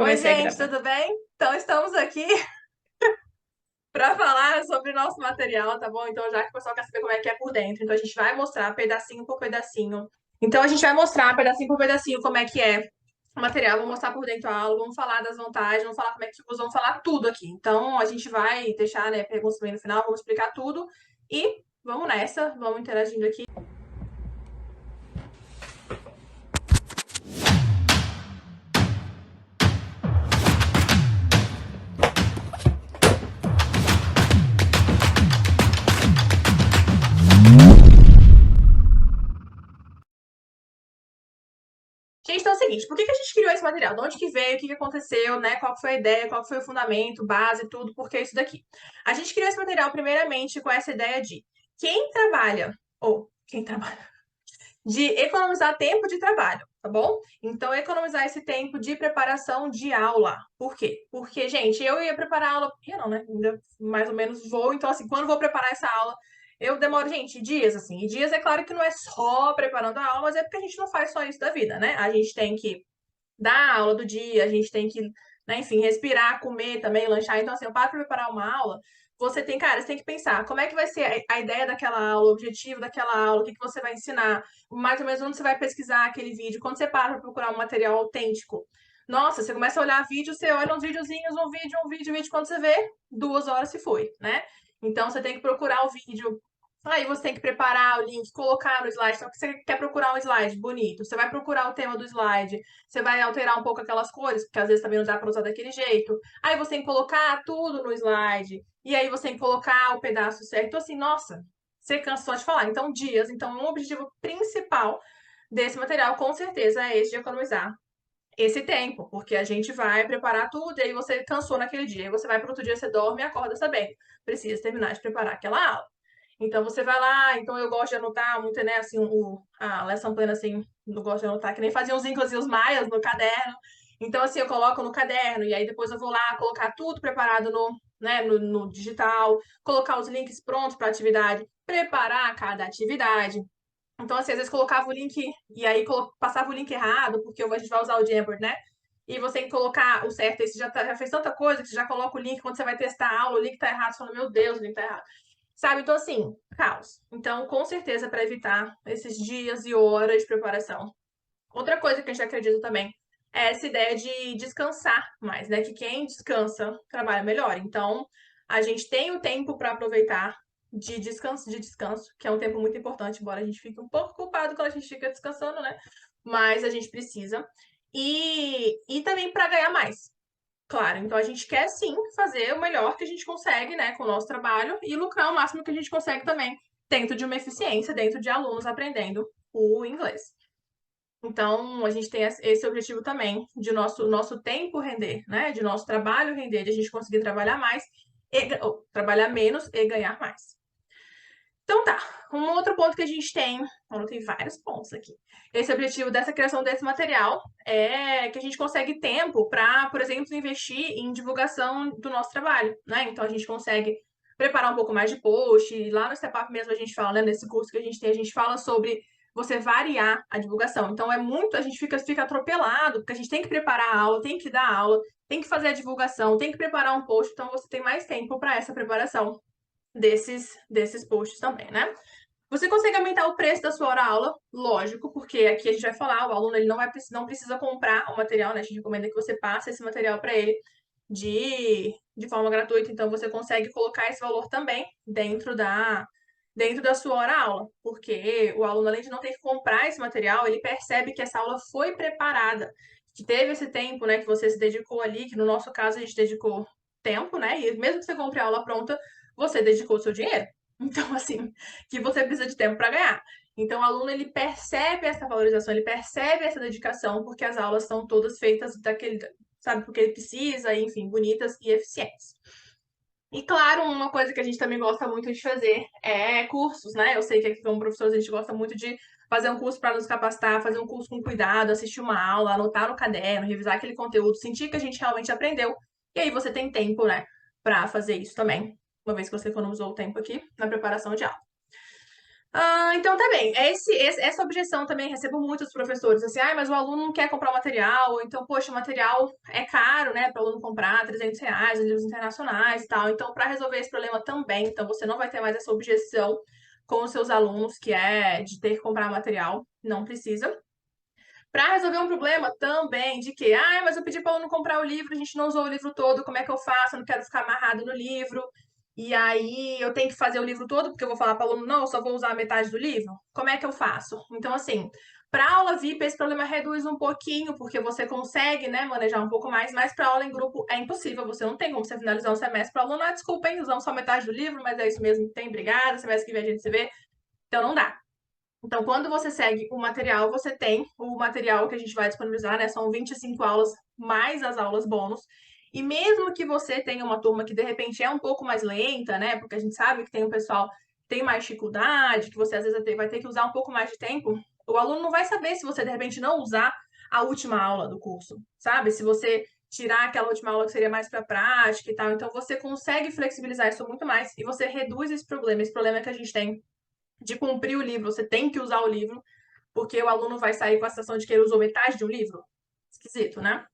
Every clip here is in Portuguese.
Oi, Comecei a gente, gravar. tudo bem? Então, estamos aqui para falar sobre o nosso material, tá bom? Então, já que o pessoal quer saber como é que é por dentro, então a gente vai mostrar pedacinho por pedacinho. Então, a gente vai mostrar pedacinho por pedacinho como é que é o material, vamos mostrar por dentro a aula, vamos falar das vantagens, vamos falar como é que usa, vamos falar tudo aqui. Então, a gente vai deixar, né, perguntas também no final, vamos explicar tudo e vamos nessa, vamos interagindo aqui. Gente, então é o seguinte, por que que a gente criou esse material? De onde que veio, o que que aconteceu, né? Qual que foi a ideia, qual que foi o fundamento, base, tudo, por que isso daqui? A gente criou esse material primeiramente com essa ideia de quem trabalha, ou quem trabalha, de economizar tempo de trabalho, tá bom? Então, economizar esse tempo de preparação de aula. Por quê? Porque, gente, eu ia preparar a aula, ia não, né? Ainda mais ou menos vou, então, assim, quando vou preparar essa aula, eu demoro, gente, dias, assim. E dias, é claro que não é só preparando a aula, mas é porque a gente não faz só isso da vida, né? A gente tem que dar a aula do dia, a gente tem que, né, enfim, respirar, comer também, lanchar. Então, assim, eu paro para preparar uma aula, você tem, cara, você tem que pensar como é que vai ser a ideia daquela aula, o objetivo daquela aula, o que que você vai ensinar, mais ou menos onde você vai pesquisar aquele vídeo, quando você para para procurar um material autêntico. Nossa, você começa a olhar vídeo, você olha uns videozinhos, um vídeo, quando você vê, 2 horas se foi, né? Então, você tem que procurar o vídeo. Aí você tem que preparar o link, colocar no slide. Então, você quer procurar um slide bonito, você vai procurar o tema do slide, você vai alterar um pouco aquelas cores, porque às vezes também não dá para usar daquele jeito. Aí você tem que colocar tudo no slide. E aí você tem que colocar o pedaço certo. Então, assim, nossa, você cansou de falar. Então, dias. Então, um objetivo principal desse material, com certeza, é esse de economizar esse tempo, porque a gente vai preparar tudo e aí você cansou naquele dia. Aí você vai para outro dia, você dorme e acorda sabendo. Precisa terminar de preparar aquela aula. Então você vai lá, então eu gosto de anotar muito, né, assim, a lesson plan, assim, não gosto de anotar, que nem faziam os incas e os maias no caderno. Então, assim, eu coloco no caderno, e aí depois eu vou lá colocar tudo preparado no, né, no digital, colocar os links prontos para a atividade, preparar cada atividade. Então, assim, às vezes colocava o link, e aí passava o link errado, porque a gente vai usar o Jamboard, né? E você tem que colocar o certo, aí você já fez tanta coisa que você já coloca o link quando você vai testar a aula, o link tá errado, você fala, meu Deus, o link tá errado. Sabe? Então, assim, caos. Então, com certeza, para evitar esses dias e horas de preparação. Outra coisa que a gente acredita também é essa ideia de descansar mais, né? Que quem descansa trabalha melhor. Então, a gente tem o tempo para aproveitar de descanso, que é um tempo muito importante, embora a gente fique um pouco culpado quando a gente fica descansando, né? Mas a gente precisa. E também para ganhar mais. Claro, então a gente quer sim fazer o melhor que a gente consegue, né, com o nosso trabalho e lucrar o máximo que a gente consegue também, dentro de uma eficiência, dentro de alunos aprendendo o inglês. Então, a gente tem esse objetivo também de nosso tempo render, né, de nosso trabalho render, de a gente conseguir trabalhar mais, ou trabalhar menos e ganhar mais. Então tá, um outro ponto que a gente tem, tem vários pontos aqui. Esse objetivo dessa criação desse material é que a gente consegue tempo para, por exemplo, investir em divulgação do nosso trabalho, né? Então a gente consegue preparar um pouco mais de post. Lá no Step Up mesmo a gente fala, né? Nesse curso que a gente tem, a gente fala sobre você variar a divulgação. Então é muito, a gente fica atropelado, porque a gente tem que preparar a aula, tem que dar aula, tem que fazer a divulgação, tem que preparar um post, então você tem mais tempo para essa preparação desses posts também, né? Você consegue aumentar o preço da sua hora-aula, lógico, porque aqui a gente vai falar, o aluno ele não precisa comprar o material, né? A gente recomenda que você passe esse material para ele de forma gratuita, então você consegue colocar esse valor também dentro da sua hora-aula, porque o aluno, além de não ter que comprar esse material, ele percebe que essa aula foi preparada, que teve esse tempo, né, que você se dedicou ali, que no nosso caso a gente dedicou tempo, né? E mesmo que você compre a aula pronta, você dedicou o seu dinheiro. Então, assim, que você precisa de tempo para ganhar. Então, o aluno ele percebe essa valorização, ele percebe essa dedicação, porque as aulas são todas feitas daquele, sabe, porque ele precisa, enfim, bonitas e eficientes. E claro, uma coisa que a gente também gosta muito de fazer é cursos, né? Eu sei que aqui como professores a gente gosta muito de fazer um curso para nos capacitar, fazer um curso com cuidado, assistir uma aula, anotar no caderno, revisar aquele conteúdo, sentir que a gente realmente aprendeu. E aí você tem tempo, né, para fazer isso também, uma vez que você economizou o tempo aqui na preparação de aula. Então tá bem. Essa objeção também recebo muitos professores, assim, mas o aluno não quer comprar o material, ou então, poxa, o material é caro, né, para o aluno comprar, R$ 300, livros internacionais e tal. Então, para resolver esse problema também, então você não vai ter mais essa objeção com os seus alunos, que é de ter que comprar material, não precisa. Para resolver um problema também de que, mas eu pedi para o aluno comprar o livro, a gente não usou o livro todo, como é que eu faço? Eu não quero ficar amarrado no livro. E aí eu tenho que fazer o livro todo, porque eu vou falar para o aluno, não, eu só vou usar a metade do livro. Como é que eu faço? Então, assim, para aula VIP, esse problema reduz um pouquinho, porque você consegue, né, manejar um pouco mais, mas para aula em grupo é impossível. Você não tem como você finalizar um semestre para o aluno, desculpem, usamos só metade do livro, mas é isso mesmo que tem, obrigada, semestre que vem a gente se vê. Então não dá. Então, quando você segue o material, você tem o material que a gente vai disponibilizar, né? São 25 aulas mais as aulas bônus. E mesmo que você tenha uma turma que de repente é um pouco mais lenta, né? Porque a gente sabe que tem um pessoal que tem mais dificuldade, que você às vezes vai ter que usar um pouco mais de tempo, o aluno não vai saber se você de repente não usar a última aula do curso, sabe? Se você tirar aquela última aula que seria mais para prática e tal. Então, você consegue flexibilizar isso muito mais e você reduz esse problema que a gente tem de cumprir o livro, você tem que usar o livro, porque o aluno vai sair com a sensação de que ele usou metade de um livro. Esquisito, né?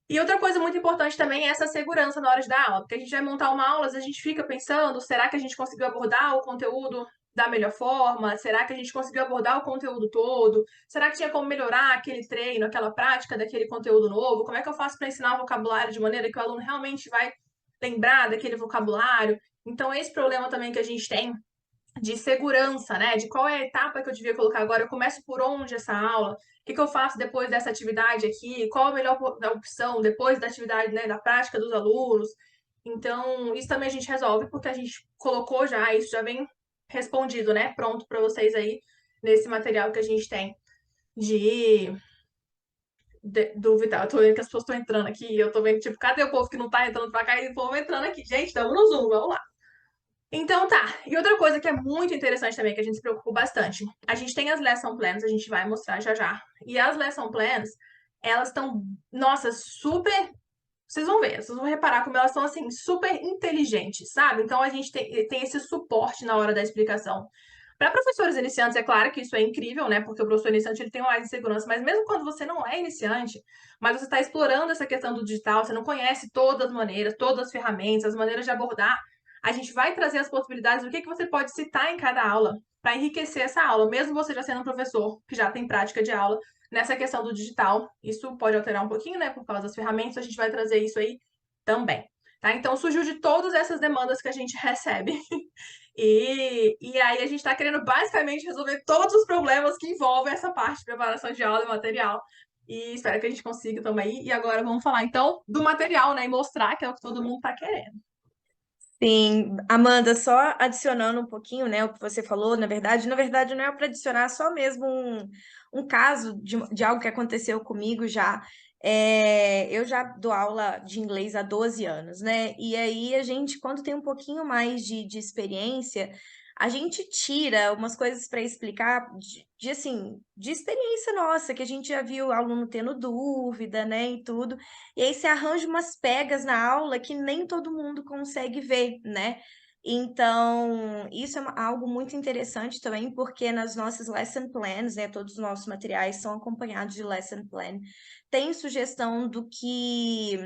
E outra coisa muito importante também é essa segurança na hora de dar aula, porque a gente vai montar uma aula, a gente fica pensando, será que a gente conseguiu abordar o conteúdo da melhor forma? Será que a gente conseguiu abordar o conteúdo todo? Será que tinha como melhorar aquele treino, aquela prática daquele conteúdo novo? Como é que eu faço para ensinar o vocabulário de maneira que o aluno realmente vai lembrar daquele vocabulário? Então, esse problema também que a gente tem de segurança, né? De qual é a etapa que eu devia colocar agora, eu começo por onde essa aula, o que que eu faço depois dessa atividade aqui, qual a melhor opção depois da atividade, né, da prática dos alunos. Então, isso também a gente resolve porque a gente colocou já, isso já vem respondido, né? Pronto para vocês aí nesse material que a gente tem de, do Vital. Eu tô vendo que as pessoas estão entrando aqui, eu tô vendo, tipo, cadê o povo que não tá entrando pra cá e o povo entrando aqui? Gente, estamos no Zoom, vamos lá. Então tá. E outra coisa que é muito interessante também, que a gente se preocupou bastante. A gente tem as lesson plans, a gente vai mostrar já já. E as lesson plans, elas estão, nossa, super. Vocês vão ver, vocês vão reparar como elas são assim, super inteligentes, sabe? Então a gente tem esse suporte na hora da explicação. Para professores iniciantes, é claro que isso é incrível, né? Porque o professor iniciante ele tem mais insegurança, mas mesmo quando você não é iniciante, mas você está explorando essa questão do digital, você não conhece todas as maneiras, todas as ferramentas, as maneiras de abordar, a gente vai trazer as possibilidades do que você pode citar em cada aula para enriquecer essa aula, mesmo você já sendo um professor que já tem prática de aula nessa questão do digital. Isso pode alterar um pouquinho, né? Por causa das ferramentas, a gente vai trazer isso aí também. Tá? Então surgiu de todas essas demandas que a gente recebe. E aí a gente está querendo basicamente resolver todos os problemas que envolvem essa parte de preparação de aula e material. E espero que a gente consiga também. E agora vamos falar então do material, né? E mostrar que é o que todo mundo está querendo. Sim, Amanda, só adicionando um pouquinho, né, o que você falou, na verdade não é para adicionar só mesmo um caso de algo que aconteceu comigo já. Eu já dou aula de inglês há 12 anos, né? E aí a gente, quando tem um pouquinho mais de experiência, a gente tira umas coisas para explicar assim, de experiência nossa, que a gente já viu aluno tendo dúvida, né, e tudo. E aí você arranja umas pegas na aula que nem todo mundo consegue ver, né? Então, isso é algo muito interessante também, porque nas nossas lesson plans, né, todos os nossos materiais são acompanhados de lesson plan. Tem sugestão do que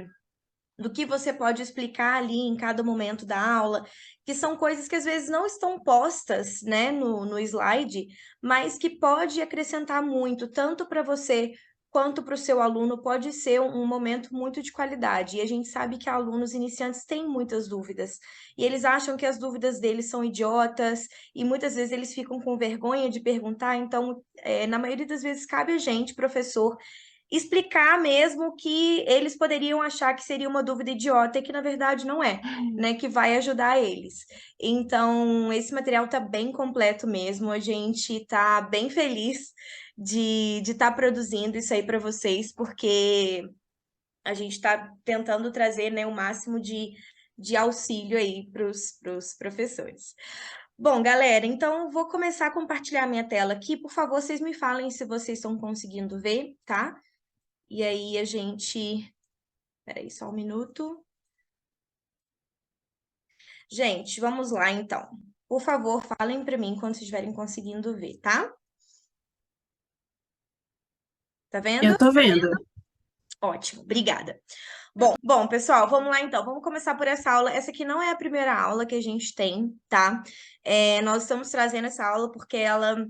você pode explicar ali em cada momento da aula, que são coisas que às vezes não estão postas, né, no slide, mas que pode acrescentar muito, tanto para você quanto para o seu aluno, pode ser um momento muito de qualidade. E a gente sabe que alunos iniciantes têm muitas dúvidas, e eles acham que as dúvidas deles são idiotas, e muitas vezes eles ficam com vergonha de perguntar, então, na maioria das vezes, cabe a gente, professor, explicar mesmo que eles poderiam achar que seria uma dúvida idiota e que na verdade não é, né? Que vai ajudar eles. Então, esse material tá bem completo mesmo. A gente tá bem feliz de estar produzindo isso aí para vocês, porque a gente está tentando trazer, né, o máximo de auxílio aí para os professores. Bom, galera, então vou começar a compartilhar minha tela aqui. Por favor, vocês me falem se vocês estão conseguindo ver, tá? E aí a gente. Peraí, só um minuto. Gente, vamos lá então. Por favor, falem para mim quando vocês estiverem conseguindo ver, tá? Tá vendo? Eu tô vendo. Ótimo, obrigada. Bom, pessoal, vamos lá então. Vamos começar por essa aula. Essa aqui não é a primeira aula que a gente tem, tá? Nós estamos trazendo essa aula porque ela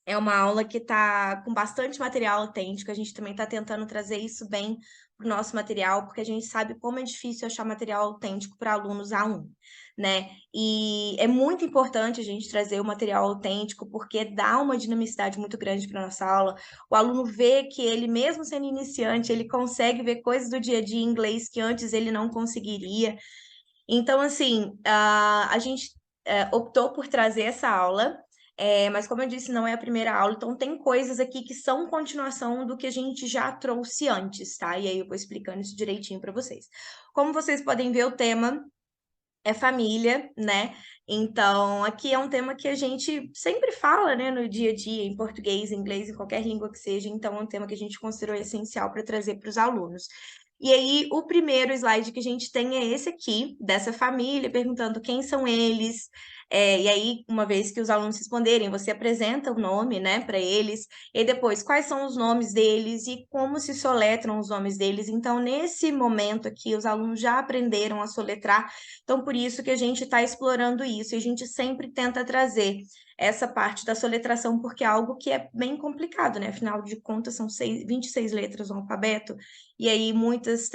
é uma aula que está com bastante material autêntico. A gente também está tentando trazer isso bem para o nosso material, porque a gente sabe como é difícil achar material autêntico para alunos A1, né? E é muito importante a gente trazer o material autêntico, porque dá uma dinamicidade muito grande para nossa aula. O aluno vê que ele, mesmo sendo iniciante, ele consegue ver coisas do dia a dia em inglês que antes ele não conseguiria. Então, assim, a gente optou por trazer essa aula, mas como eu disse, não é a primeira aula, então tem coisas aqui que são continuação do que a gente já trouxe antes, tá? E aí eu vou explicando isso direitinho para vocês. Como vocês podem ver, o tema é família, né? Então, aqui é um tema que a gente sempre fala, né, no dia a dia, em português, inglês, em qualquer língua que seja, então é um tema que a gente considerou essencial para trazer para os alunos. E aí, o primeiro slide que a gente tem é esse aqui, dessa família, perguntando quem são eles. E aí, uma vez que os alunos responderem, você apresenta o nome, né, para eles, e depois, quais são os nomes deles e como se soletram os nomes deles. Então, nesse momento aqui, os alunos já aprenderam a soletrar, então por isso que a gente está explorando isso, e a gente sempre tenta trazer essa parte da soletração, porque é algo que é bem complicado, né? Afinal de contas, são 26 letras no alfabeto, e aí muitas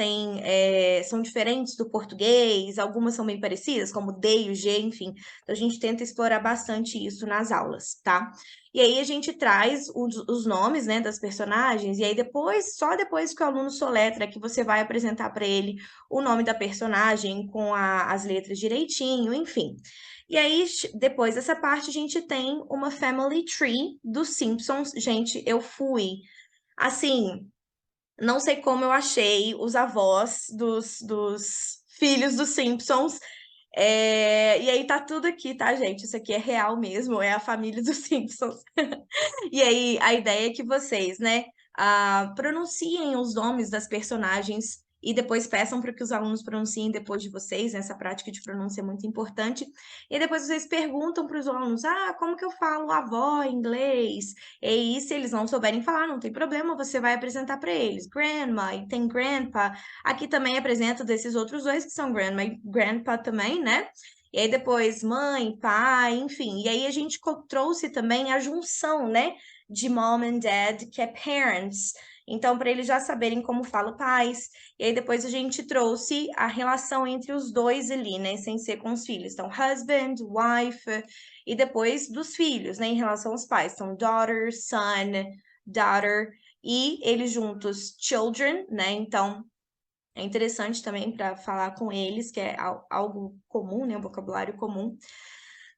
são diferentes do português, algumas são bem parecidas, como o D e o G, enfim. Então a gente tenta explorar bastante isso nas aulas, tá? E aí a gente traz os nomes, né, das personagens, e aí depois, só depois que o aluno soletra, que você vai apresentar para ele o nome da personagem com as letras direitinho, enfim. E aí, depois dessa parte, a gente tem uma Family Tree dos Simpsons. Gente, eu fui, assim, não sei como eu achei os avós dos filhos dos Simpsons. E aí tá tudo aqui, tá, gente? Isso aqui é real mesmo, é a família dos Simpsons. E aí a ideia é que vocês, né, pronunciem os nomes das personagens e depois peçam para que os alunos pronunciem depois de vocês. Essa prática de pronúncia é muito importante. E depois vocês perguntam para os alunos: como que eu falo avó em inglês? E aí, se eles não souberem falar, não tem problema, você vai apresentar para eles. Grandma e tem grandpa. Aqui também apresento desses outros dois que são grandma e grandpa também, né? E aí depois mãe, pai, enfim. E aí a gente trouxe também a junção, né, de mom and dad, que é parents. Então, para eles já saberem como fala pais. E aí depois a gente trouxe a relação entre os dois ali, né, sem ser com os filhos. Então, husband, wife, e depois dos filhos, né, em relação aos pais. Então, daughter, son, daughter, e eles juntos, children, né? Então, é interessante também para falar com eles, que é algo comum, né? Um vocabulário comum.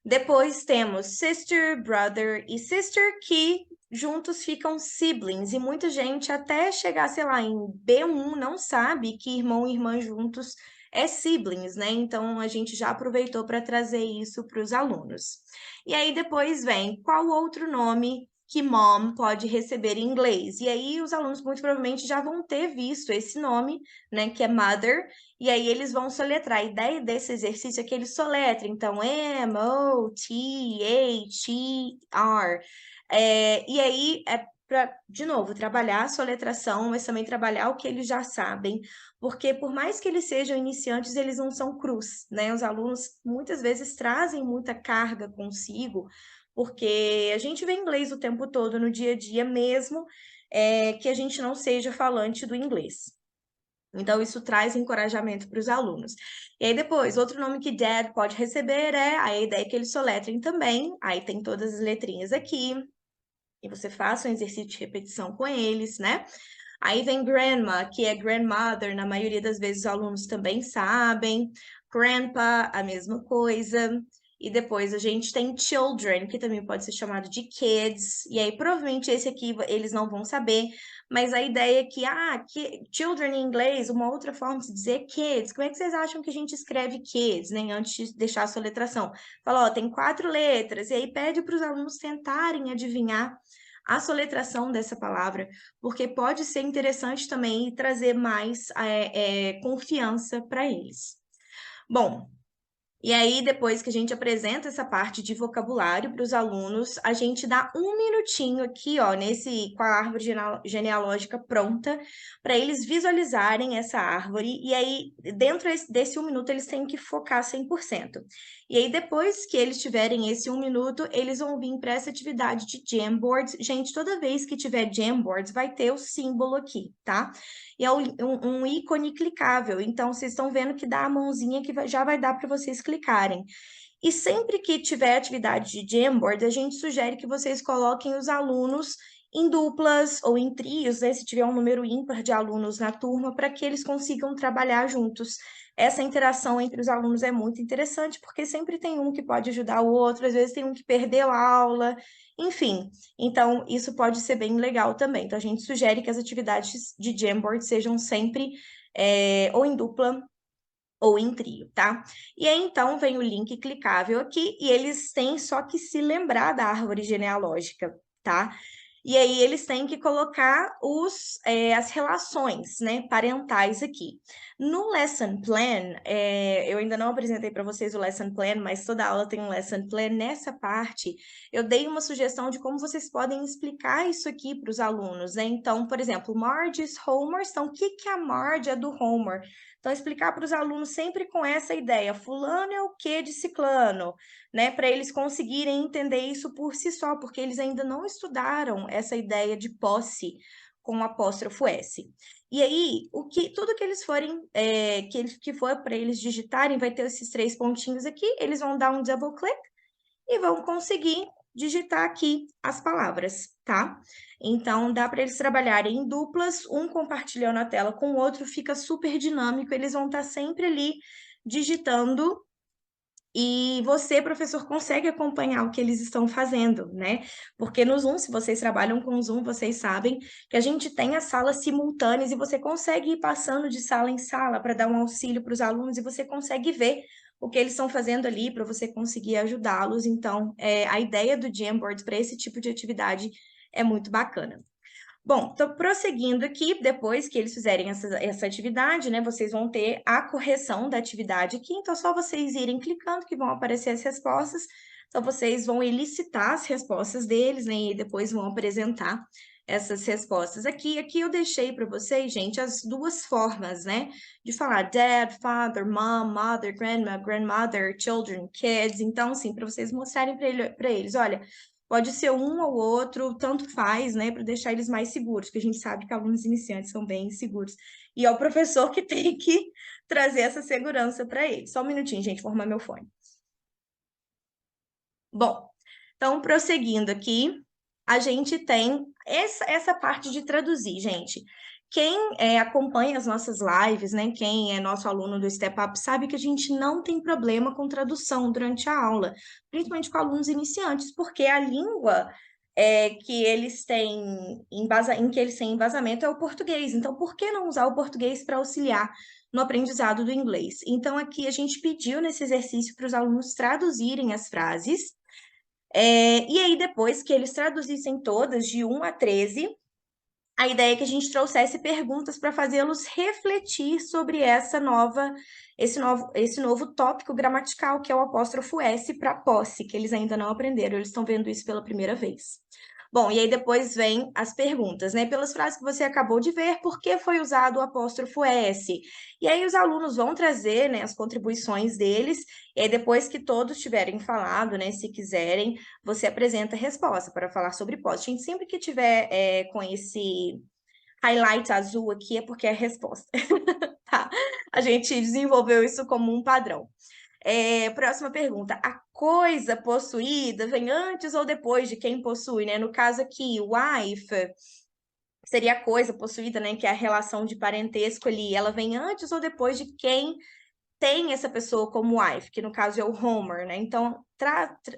Depois temos sister, brother e sister, que juntos ficam siblings. E muita gente, até chegar, sei lá, em B1, não sabe que irmão e irmã juntos é siblings, né? Então a gente já aproveitou para trazer isso para os alunos. E aí depois vem qual outro nome que mom pode receber em inglês. E aí os alunos muito provavelmente já vão ter visto esse nome, né, que é mother, e aí eles vão soletrar. A ideia desse exercício é que eles soletrem. Então, M-O-T-H-E-R. E aí é para, de novo, trabalhar a soletração, mas também trabalhar o que eles já sabem, porque por mais que eles sejam iniciantes, eles não são crus, né? Os alunos muitas vezes trazem muita carga consigo, porque a gente vê inglês o tempo todo no dia a dia, mesmo que a gente não seja falante do inglês. Então, isso traz encorajamento para os alunos. E aí, depois, outro nome que dad pode receber a ideia é que eles soletrem também. Aí tem todas as letrinhas aqui. E você faça um exercício de repetição com eles, né? Aí vem grandma, que é grandmother, na maioria das vezes os alunos também sabem. Grandpa, a mesma coisa. E depois a gente tem children, que também pode ser chamado de kids. E aí, provavelmente, esse aqui eles não vão saber. Mas a ideia é que, children em inglês, uma outra forma de dizer kids. Como é que vocês acham que a gente escreve kids, né? Antes de deixar a soletração. Fala, ó, tem 4 letras. E aí pede para os alunos tentarem adivinhar a soletração dessa palavra, porque pode ser interessante também e trazer mais confiança para eles. Bom, E aí, depois que a gente apresenta essa parte de vocabulário para os alunos, a gente dá um minutinho aqui, ó, com a árvore genealógica pronta, para eles visualizarem essa árvore. E aí, dentro desse um minuto, eles têm que focar 100%. E aí, depois que eles tiverem esse um minuto, eles vão vir para essa atividade de Jamboards. Gente, toda vez que tiver Jamboards, vai ter o símbolo aqui, tá? E é um ícone clicável. Então, vocês estão vendo que dá a mãozinha que já vai dar para vocês clicarem. E sempre que tiver atividade de Jamboard, a gente sugere que vocês coloquem os alunos em duplas ou em trios, né, se tiver um número ímpar de alunos na turma, para que eles consigam trabalhar juntos. Essa interação entre os alunos é muito interessante, porque sempre tem um que pode ajudar o outro, às vezes tem um que perdeu a aula, enfim. Então, isso pode ser bem legal também. Então, a gente sugere que as atividades de Jamboard sejam sempre ou em dupla ou em trio, tá? E aí, então, vem o link clicável aqui e eles têm só que se lembrar da árvore genealógica, tá? E aí, eles têm que colocar as relações, né, parentais aqui. No Lesson Plan, eu ainda não apresentei para vocês o Lesson Plan, mas toda aula tem um Lesson Plan. Nessa parte, eu dei uma sugestão de como vocês podem explicar isso aqui para os alunos, né? Então, por exemplo, Marge's Homer, então, o que que a Marge é do Homer? Então, explicar para os alunos sempre com essa ideia, fulano é o que de ciclano, né? Para eles conseguirem entender isso por si só, porque eles ainda não estudaram essa ideia de posse com apóstrofo S. E aí, tudo que eles forem, que for para eles digitarem, vai ter esses 3 pontinhos aqui, eles vão dar um double click e vão conseguir digitar aqui as palavras, tá? Então, dá para eles trabalharem em duplas, um compartilhando a tela com o outro, fica super dinâmico, eles vão estar sempre ali digitando e você, professor, consegue acompanhar o que eles estão fazendo, né? Porque no Zoom, se vocês trabalham com o Zoom, vocês sabem que a gente tem as salas simultâneas e você consegue ir passando de sala em sala para dar um auxílio para os alunos e você consegue ver o que eles estão fazendo ali para você conseguir ajudá-los. Então, a ideia do Jamboard para esse tipo de atividade é muito bacana. Bom, estou prosseguindo aqui, depois que eles fizerem essa atividade, né, vocês vão ter a correção da atividade aqui, então é só vocês irem clicando que vão aparecer as respostas, então vocês vão elicitar as respostas deles, né, e depois vão apresentar essas respostas aqui. Aqui eu deixei para vocês, gente, as duas formas, né, de falar dad, father, mom, mother, grandma, grandmother, children, kids, então, assim, para vocês mostrarem para eles, olha, pode ser um ou outro, tanto faz, né, para deixar eles mais seguros, porque a gente sabe que alunos iniciantes são bem inseguros. E é o professor que tem que trazer essa segurança para eles. Só um minutinho, gente, vou arrumar meu fone. Bom, então, prosseguindo aqui, a gente tem essa parte de traduzir, gente. Quem acompanha as nossas lives, né? Quem é nosso aluno do Step Up, sabe que a gente não tem problema com tradução durante a aula, principalmente com alunos iniciantes, porque a língua que eles têm em que eles têm embasamento é o português. Então, por que não usar o português para auxiliar no aprendizado do inglês? Então, aqui a gente pediu nesse exercício para os alunos traduzirem as frases. E aí, depois que eles traduzissem todas, de 1 a 13, a ideia é que a gente trouxesse perguntas para fazê-los refletir sobre esse novo tópico gramatical, que é o apóstrofo S para posse, que eles ainda não aprenderam, eles estão vendo isso pela primeira vez. Bom, e aí depois vem as perguntas, né? Pelas frases que você acabou de ver, por que foi usado o apóstrofo S? E aí os alunos vão trazer, né, as contribuições deles, e aí depois que todos tiverem falado, né, se quiserem, você apresenta a resposta para falar sobre posse. Gente, sempre que tiver com esse highlight azul aqui é porque é a resposta, tá? A gente desenvolveu isso como um padrão. Próxima pergunta. A coisa possuída vem antes ou depois de quem possui, né? No caso aqui, wife seria a coisa possuída, né? Que é a relação de parentesco ali. Ela vem antes ou depois de quem tem essa pessoa como wife, que no caso é o Homer, né? Então,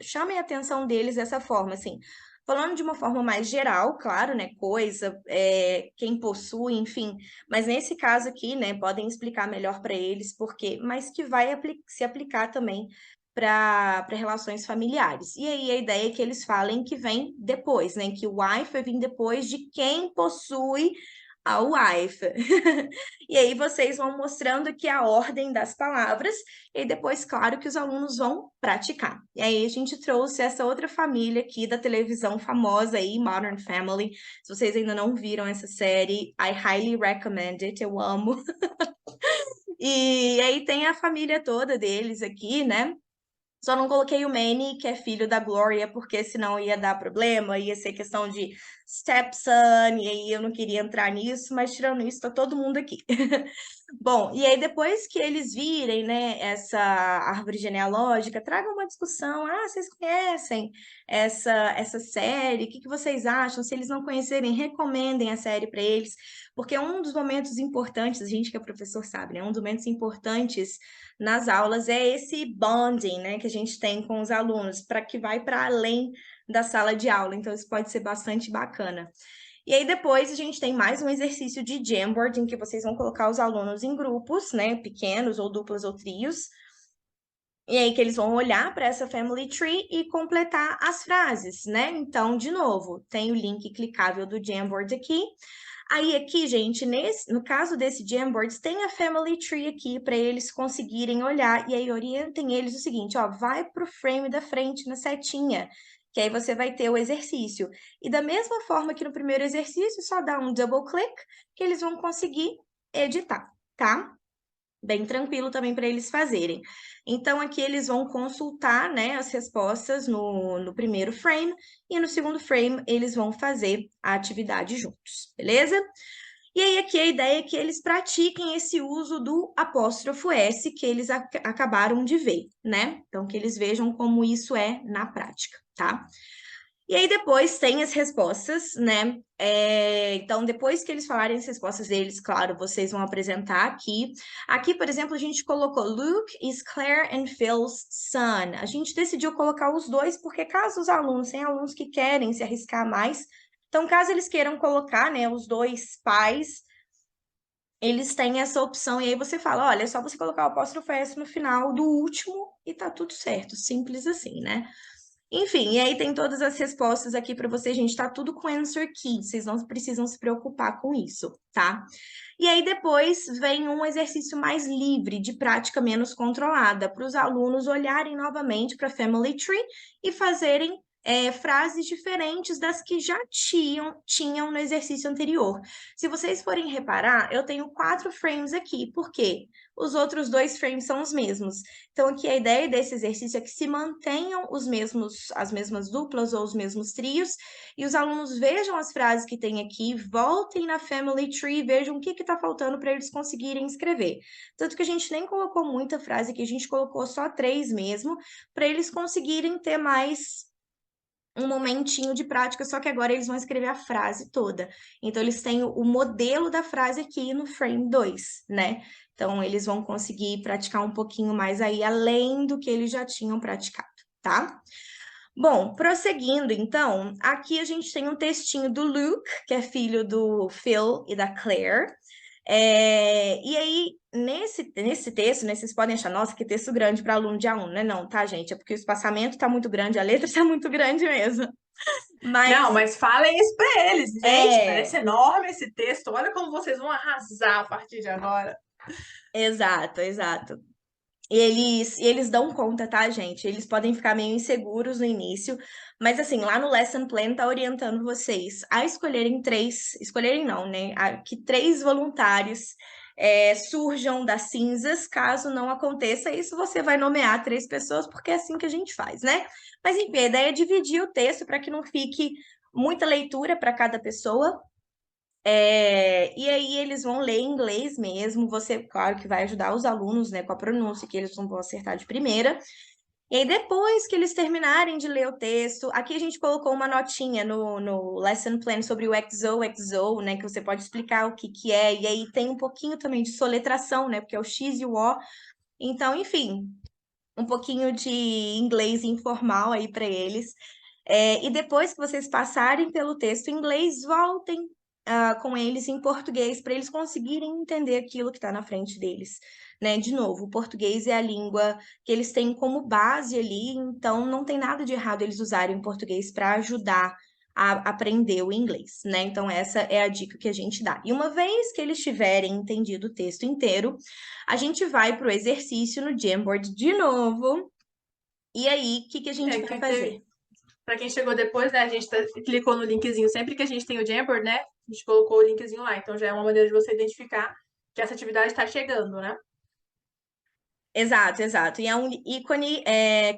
chamem a atenção deles dessa forma, assim. Falando de uma forma mais geral, claro, né? Coisa, quem possui, enfim. Mas nesse caso aqui, né? Podem explicar melhor para eles porque, mas que vai se aplicar também para relações familiares. E aí a ideia é que eles falem que vem depois, né? Que o wife vai vir depois de quem possui a wife. E aí vocês vão mostrando aqui a ordem das palavras, e depois, claro, que os alunos vão praticar. E aí a gente trouxe essa outra família aqui da televisão famosa aí, Modern Family. Se vocês ainda não viram essa série, I highly recommend it, eu amo. E aí tem a família toda deles aqui, né? Só não coloquei o Manny, que é filho da Gloria, porque senão ia dar problema, ia ser questão de stepson, e aí eu não queria entrar nisso, mas tirando isso, tá todo mundo aqui. Bom, e aí depois que eles virem, né, essa árvore genealógica, tragam uma discussão. Ah, vocês conhecem essa série? O que que vocês acham? Se eles não conhecerem, recomendem a série para eles, porque um dos momentos importantes, a gente que é professor sabe, né? Um dos momentos importantes nas aulas é esse bonding, né, que a gente tem com os alunos, para que vai para além da sala de aula. Então, isso pode ser bastante bacana. E aí, depois, a gente tem mais um exercício de Jamboard, em que vocês vão colocar os alunos em grupos, né, pequenos, ou duplas, ou trios. E aí, que eles vão olhar para essa Family Tree e completar as frases, né? Então, de novo, tem o link clicável do Jamboard aqui. Aí aqui, gente, no caso desse Jamboards, tem a Family Tree aqui para eles conseguirem olhar. E aí orientem eles o seguinte, ó, vai para o frame da frente na setinha, que aí você vai ter o exercício. E da mesma forma que no primeiro exercício, só dá um double click que eles vão conseguir editar, tá? Bem tranquilo também para eles fazerem. Então, aqui eles vão consultar, né, as respostas no primeiro frame, e no segundo frame eles vão fazer a atividade juntos, beleza? E aí, aqui a ideia é que eles pratiquem esse uso do apóstrofo S que eles acabaram de ver, né? Então, que eles vejam como isso é na prática, tá? E aí depois tem as respostas, né? Então, depois que eles falarem as respostas deles, claro, vocês vão apresentar aqui. Aqui, por exemplo, a gente colocou Luke is Claire and Phil's son. A gente decidiu colocar os dois, porque caso os alunos, tem alunos que querem se arriscar mais, então, caso eles queiram colocar, né, os dois pais, eles têm essa opção, e aí você fala, olha, é só você colocar o apóstrofo S no final do último e tá tudo certo, simples assim, né? Enfim, e aí tem todas as respostas aqui para vocês, gente, tá tudo com answer key, vocês não precisam se preocupar com isso, tá? E aí depois vem um exercício mais livre, de prática menos controlada, para os alunos olharem novamente para a Family Tree e fazerem frases diferentes das que já tinham no exercício anterior. Se vocês forem reparar, eu tenho 4 frames aqui, por quê? Os outros 2 frames são os mesmos. Então, aqui a ideia desse exercício é que se mantenham as mesmas duplas ou os mesmos trios, e os alunos vejam as frases que tem aqui, voltem na Family Tree, vejam o que está faltando para eles conseguirem escrever. Tanto que a gente nem colocou muita frase aqui, a gente colocou só 3 mesmo, para eles conseguirem ter mais um momentinho de prática, só que agora eles vão escrever a frase toda. Então, eles têm o modelo da frase aqui no frame 2, né? Então, eles vão conseguir praticar um pouquinho mais aí, além do que eles já tinham praticado, tá? Bom, prosseguindo, então, aqui a gente tem um textinho do Luke, que é filho do Phil e da Claire. E aí, nesse texto, né, vocês podem achar, nossa, que texto grande para aluno de A1, né? Não, tá, gente? É porque o espaçamento tá muito grande, a letra tá muito grande mesmo. Não, Mas, mas falem isso para eles. Gente, é, parece enorme esse texto. Olha como vocês vão arrasar a partir de agora. exato, exato. E eles dão conta, tá, gente? Eles podem ficar meio inseguros no início, mas assim, lá no Lesson Plan tá orientando vocês a escolherem não, né? Que 3 voluntários surjam das cinzas. Caso não aconteça isso, você vai nomear 3 pessoas, porque é assim que a gente faz, né? Mas enfim, a ideia é dividir o texto para que não fique muita leitura para cada pessoa. E aí eles vão ler em inglês mesmo. Você, claro, que vai ajudar os alunos, né, com a pronúncia, que eles não vão acertar de primeira. E aí, depois que eles terminarem de ler o texto, aqui a gente colocou uma notinha no lesson plan sobre o XOXO, né, que você pode explicar o que que é. E aí tem um pouquinho também de soletração, né, porque é o X e o O. Então, enfim, um pouquinho de inglês informal aí para eles. E depois que vocês passarem pelo texto em inglês, voltem com eles em português, para eles conseguirem entender aquilo que está na frente deles. Né? De novo, o português é a língua que eles têm como base ali, então não tem nada de errado eles usarem o português para ajudar a aprender o inglês, né? Então, essa é a dica que a gente dá. E uma vez que eles tiverem entendido o texto inteiro, a gente vai para o exercício no Jamboard de novo. E aí, o que, que a gente vai fazer? Para quem chegou depois, né, a gente clicou no linkzinho. Sempre que a gente tem o Jamboard, né, a gente colocou o linkzinho lá. Então já é uma maneira de você identificar que essa atividade está chegando, né? Exato, exato. E é um ícone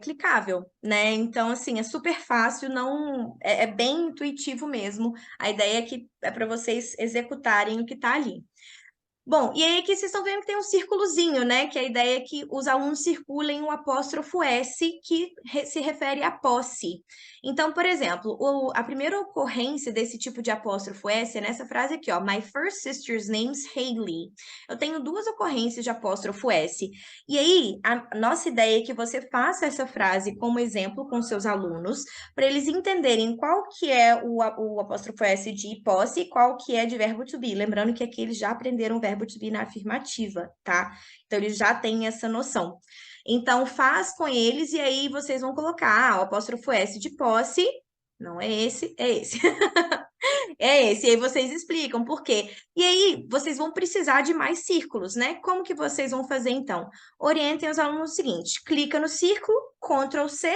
clicável, né? Então, assim, é super fácil, não é bem intuitivo mesmo. A ideia é que é para vocês executarem o que está ali. Bom, e aí aqui vocês estão vendo que tem um círculozinho, né? Que a ideia é que os alunos circulem o apóstrofo S, que se refere à posse. Então, por exemplo, a primeira ocorrência desse tipo de apóstrofo S é nessa frase aqui, ó. My first sister's name's Hailey. Eu tenho duas ocorrências de apóstrofo S. E aí, a nossa ideia é que você faça essa frase como exemplo com seus alunos, para eles entenderem qual que é o apóstrofo S de posse e qual que é de verbo to be. Lembrando que aqui eles já aprenderam o verbo to be na afirmativa, tá? Então, eles já têm essa noção. Então, faz com eles e aí vocês vão colocar o apóstrofo S de posse. Não é esse, é esse. É esse. E aí vocês explicam por quê. E aí vocês vão precisar de mais círculos, né? Como que vocês vão fazer então? Orientem os alunos o seguinte: clica no círculo, Ctrl C,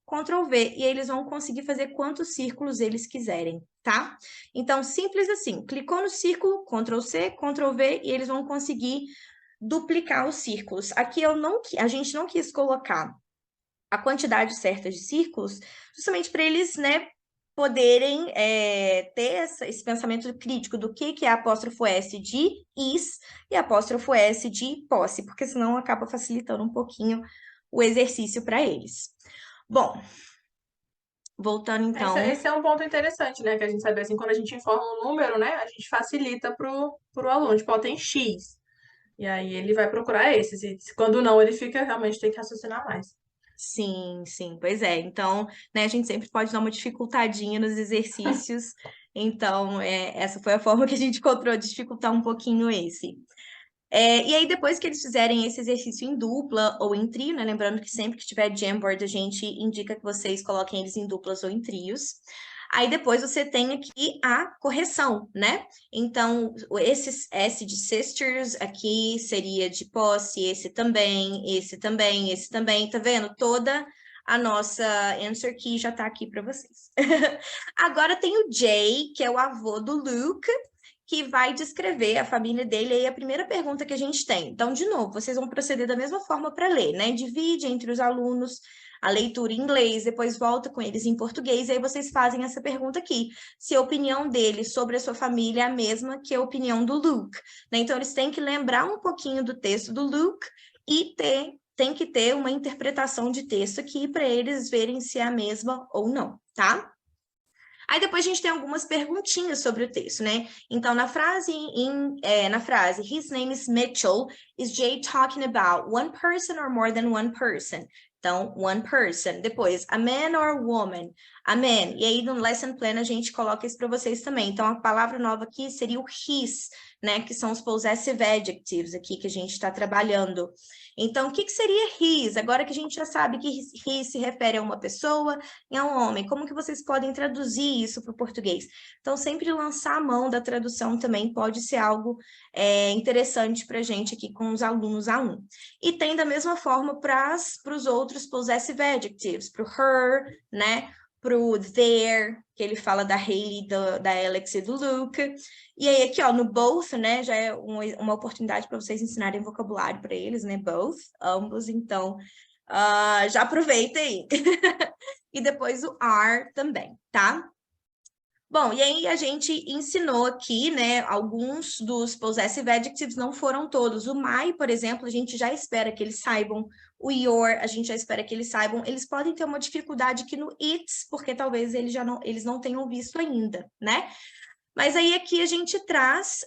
Ctrl V, e aí eles vão conseguir fazer quantos círculos eles quiserem, tá? Então, simples assim: clicou no círculo, Ctrl C, Ctrl V, e eles vão conseguir duplicar os círculos. Aqui a gente não quis colocar a quantidade certa de círculos, justamente para eles, né, poderem ter esse pensamento crítico do que é apóstrofo S de is e apóstrofo S de posse, porque senão acaba facilitando um pouquinho o exercício para eles. Bom, voltando então... Esse é um ponto interessante, né? Que a gente sabe, assim, quando a gente informa um número, né? A gente facilita pro aluno. Tipo, ó, tem X. E aí ele vai procurar esses. E quando não, ele fica, realmente tem que raciocinar mais. Sim, sim, pois é. Então, né, a gente sempre pode dar uma dificultadinha nos exercícios. Então, essa foi a forma que a gente encontrou de dificultar um pouquinho esse. E aí, depois que eles fizerem esse exercício em dupla ou em trio, né? Lembrando que sempre que tiver Jamboard, a gente indica que vocês coloquem eles em duplas ou em trios. Aí depois você tem aqui a correção, né? Então, esse S de sisters aqui seria de posse, esse também, esse também, esse também. Tá vendo? Toda a nossa answer key já tá aqui para vocês. Agora tem o Jay, que é o avô do Luke, que vai descrever a família dele. E aí a primeira pergunta que a gente tem. Então, de novo, vocês vão proceder da mesma forma para ler, né? Divide entre os alunos a leitura em inglês, depois volta com eles em português, e aí vocês fazem essa pergunta aqui, se a opinião dele sobre a sua família é a mesma que a opinião do Luke, né? Então, eles têm que lembrar um pouquinho do texto do Luke e tem que ter uma interpretação de texto aqui para eles verem se é a mesma ou não, tá? Aí depois a gente tem algumas perguntinhas sobre o texto, né? Então, na frase, his name is Mitchell, is Jay talking about one person or more than one person? Então, one person. Depois, a man or woman? A man. E aí, no lesson plan, a gente coloca isso para vocês também. Então, a palavra nova aqui seria o his, né? Que são os possessive adjectives aqui que a gente está trabalhando. Então, o que seria his? Agora que a gente já sabe que his se refere a uma pessoa e a um homem, como que vocês podem traduzir isso para o português? Então, sempre lançar a mão da tradução também pode ser algo interessante para a gente aqui com os alunos A1. E tem da mesma forma para os outros possessive adjectives, para o her, né? Para o their, que ele fala da Hailey, da Alex e do Luke. E aí aqui, ó, no both, né, já é uma oportunidade para vocês ensinarem vocabulário para eles, né, both, ambos, então já aproveita aí. E depois o are também, tá? Bom, e aí a gente ensinou aqui, né, alguns dos possessive adjectives, não foram todos. O my, por exemplo, a gente já espera que eles saibam. O your, a gente já espera que eles saibam. Eles podem ter uma dificuldade aqui no it's, porque talvez eles não tenham visto ainda, né? Mas aí aqui a gente traz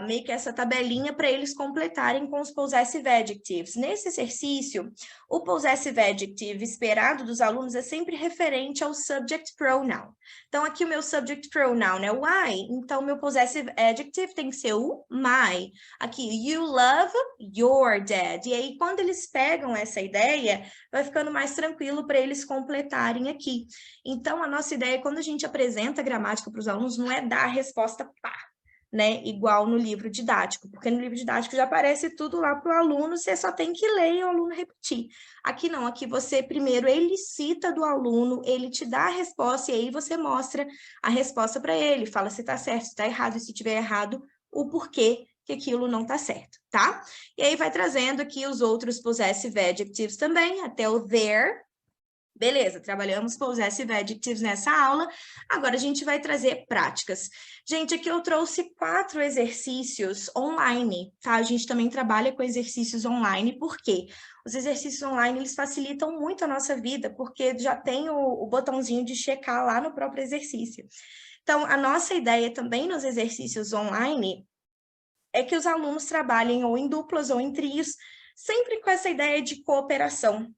meio que essa tabelinha para eles completarem com os possessive adjectives. Nesse exercício, o possessive adjective esperado dos alunos é sempre referente ao subject pronoun. Então, aqui o meu subject pronoun é o I, então meu possessive adjective tem que ser o my. Aqui, you love your dad. E aí, quando eles pegam essa ideia, vai ficando mais tranquilo para eles completarem aqui. Então, a nossa ideia, quando a gente apresenta a gramática para os alunos, não é dar a resposta pá, né? Igual no livro didático, porque no livro didático já aparece tudo lá para o aluno, você só tem que ler e o aluno repetir. Aqui não, aqui você primeiro ele cita do aluno, ele te dá a resposta e aí você mostra a resposta para ele, fala se está certo, se está errado, e se tiver errado, o porquê que aquilo não está certo, tá? E aí vai trazendo aqui os outros possessive adjectives também, até o there. Beleza, trabalhamos possessive adjectives nessa aula. Agora a gente vai trazer práticas. Gente, aqui eu trouxe 4 exercícios online, tá? A gente também trabalha com exercícios online, por quê? Os exercícios online, eles facilitam muito a nossa vida, porque já tem o botãozinho de checar lá no próprio exercício. Então, a nossa ideia também nos exercícios online é que os alunos trabalhem ou em duplas ou em trios, sempre com essa ideia de cooperação.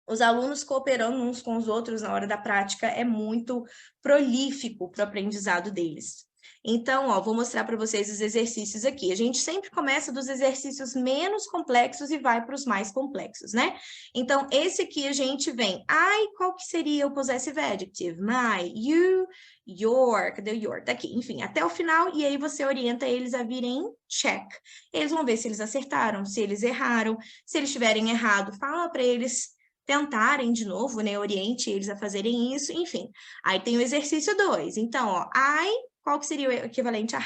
Os alunos cooperando uns com os outros na hora da prática é muito prolífico para o aprendizado deles. Então, ó, vou mostrar para vocês os exercícios aqui. A gente sempre começa dos exercícios menos complexos e vai para os mais complexos, né? Então, esse aqui a gente vem. Ai, qual que seria o possessive adjective? My, you, your. Cadê o your? Tá aqui. Enfim, até o final. E aí você orienta eles a virem check. Eles vão ver se eles acertaram, se eles erraram. Se eles tiverem errado, fala para eles tentarem de novo, né? Oriente eles a fazerem isso, enfim. Aí tem o exercício 2. Então, ó, qual que seria o equivalente a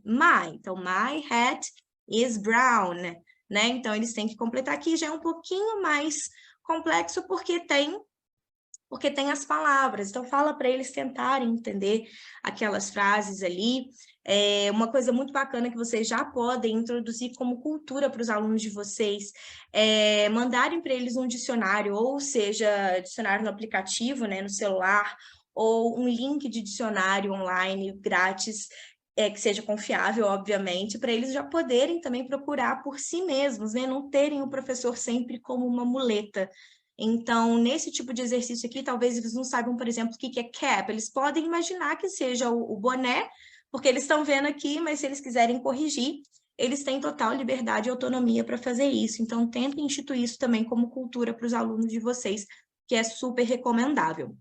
my. Então, my hat is brown, né? Então, eles têm que completar aqui, já é um pouquinho mais complexo, porque tem as palavras. Então, fala para eles tentarem entender aquelas frases ali. Uma coisa muito bacana que vocês já podem introduzir como cultura para os alunos de vocês, mandarem para eles um dicionário, ou seja, dicionário no aplicativo, né, no celular, ou um link de dicionário online grátis, que seja confiável, obviamente, para eles já poderem também procurar por si mesmos, né, não terem o professor sempre como uma muleta. Então, nesse tipo de exercício aqui, talvez eles não saibam, por exemplo, o que é cap. Eles podem imaginar que seja o boné, porque eles estão vendo aqui, mas se eles quiserem corrigir, eles têm total liberdade e autonomia para fazer isso. Então, tentem instituir isso também como cultura para os alunos de vocês, que é super recomendável.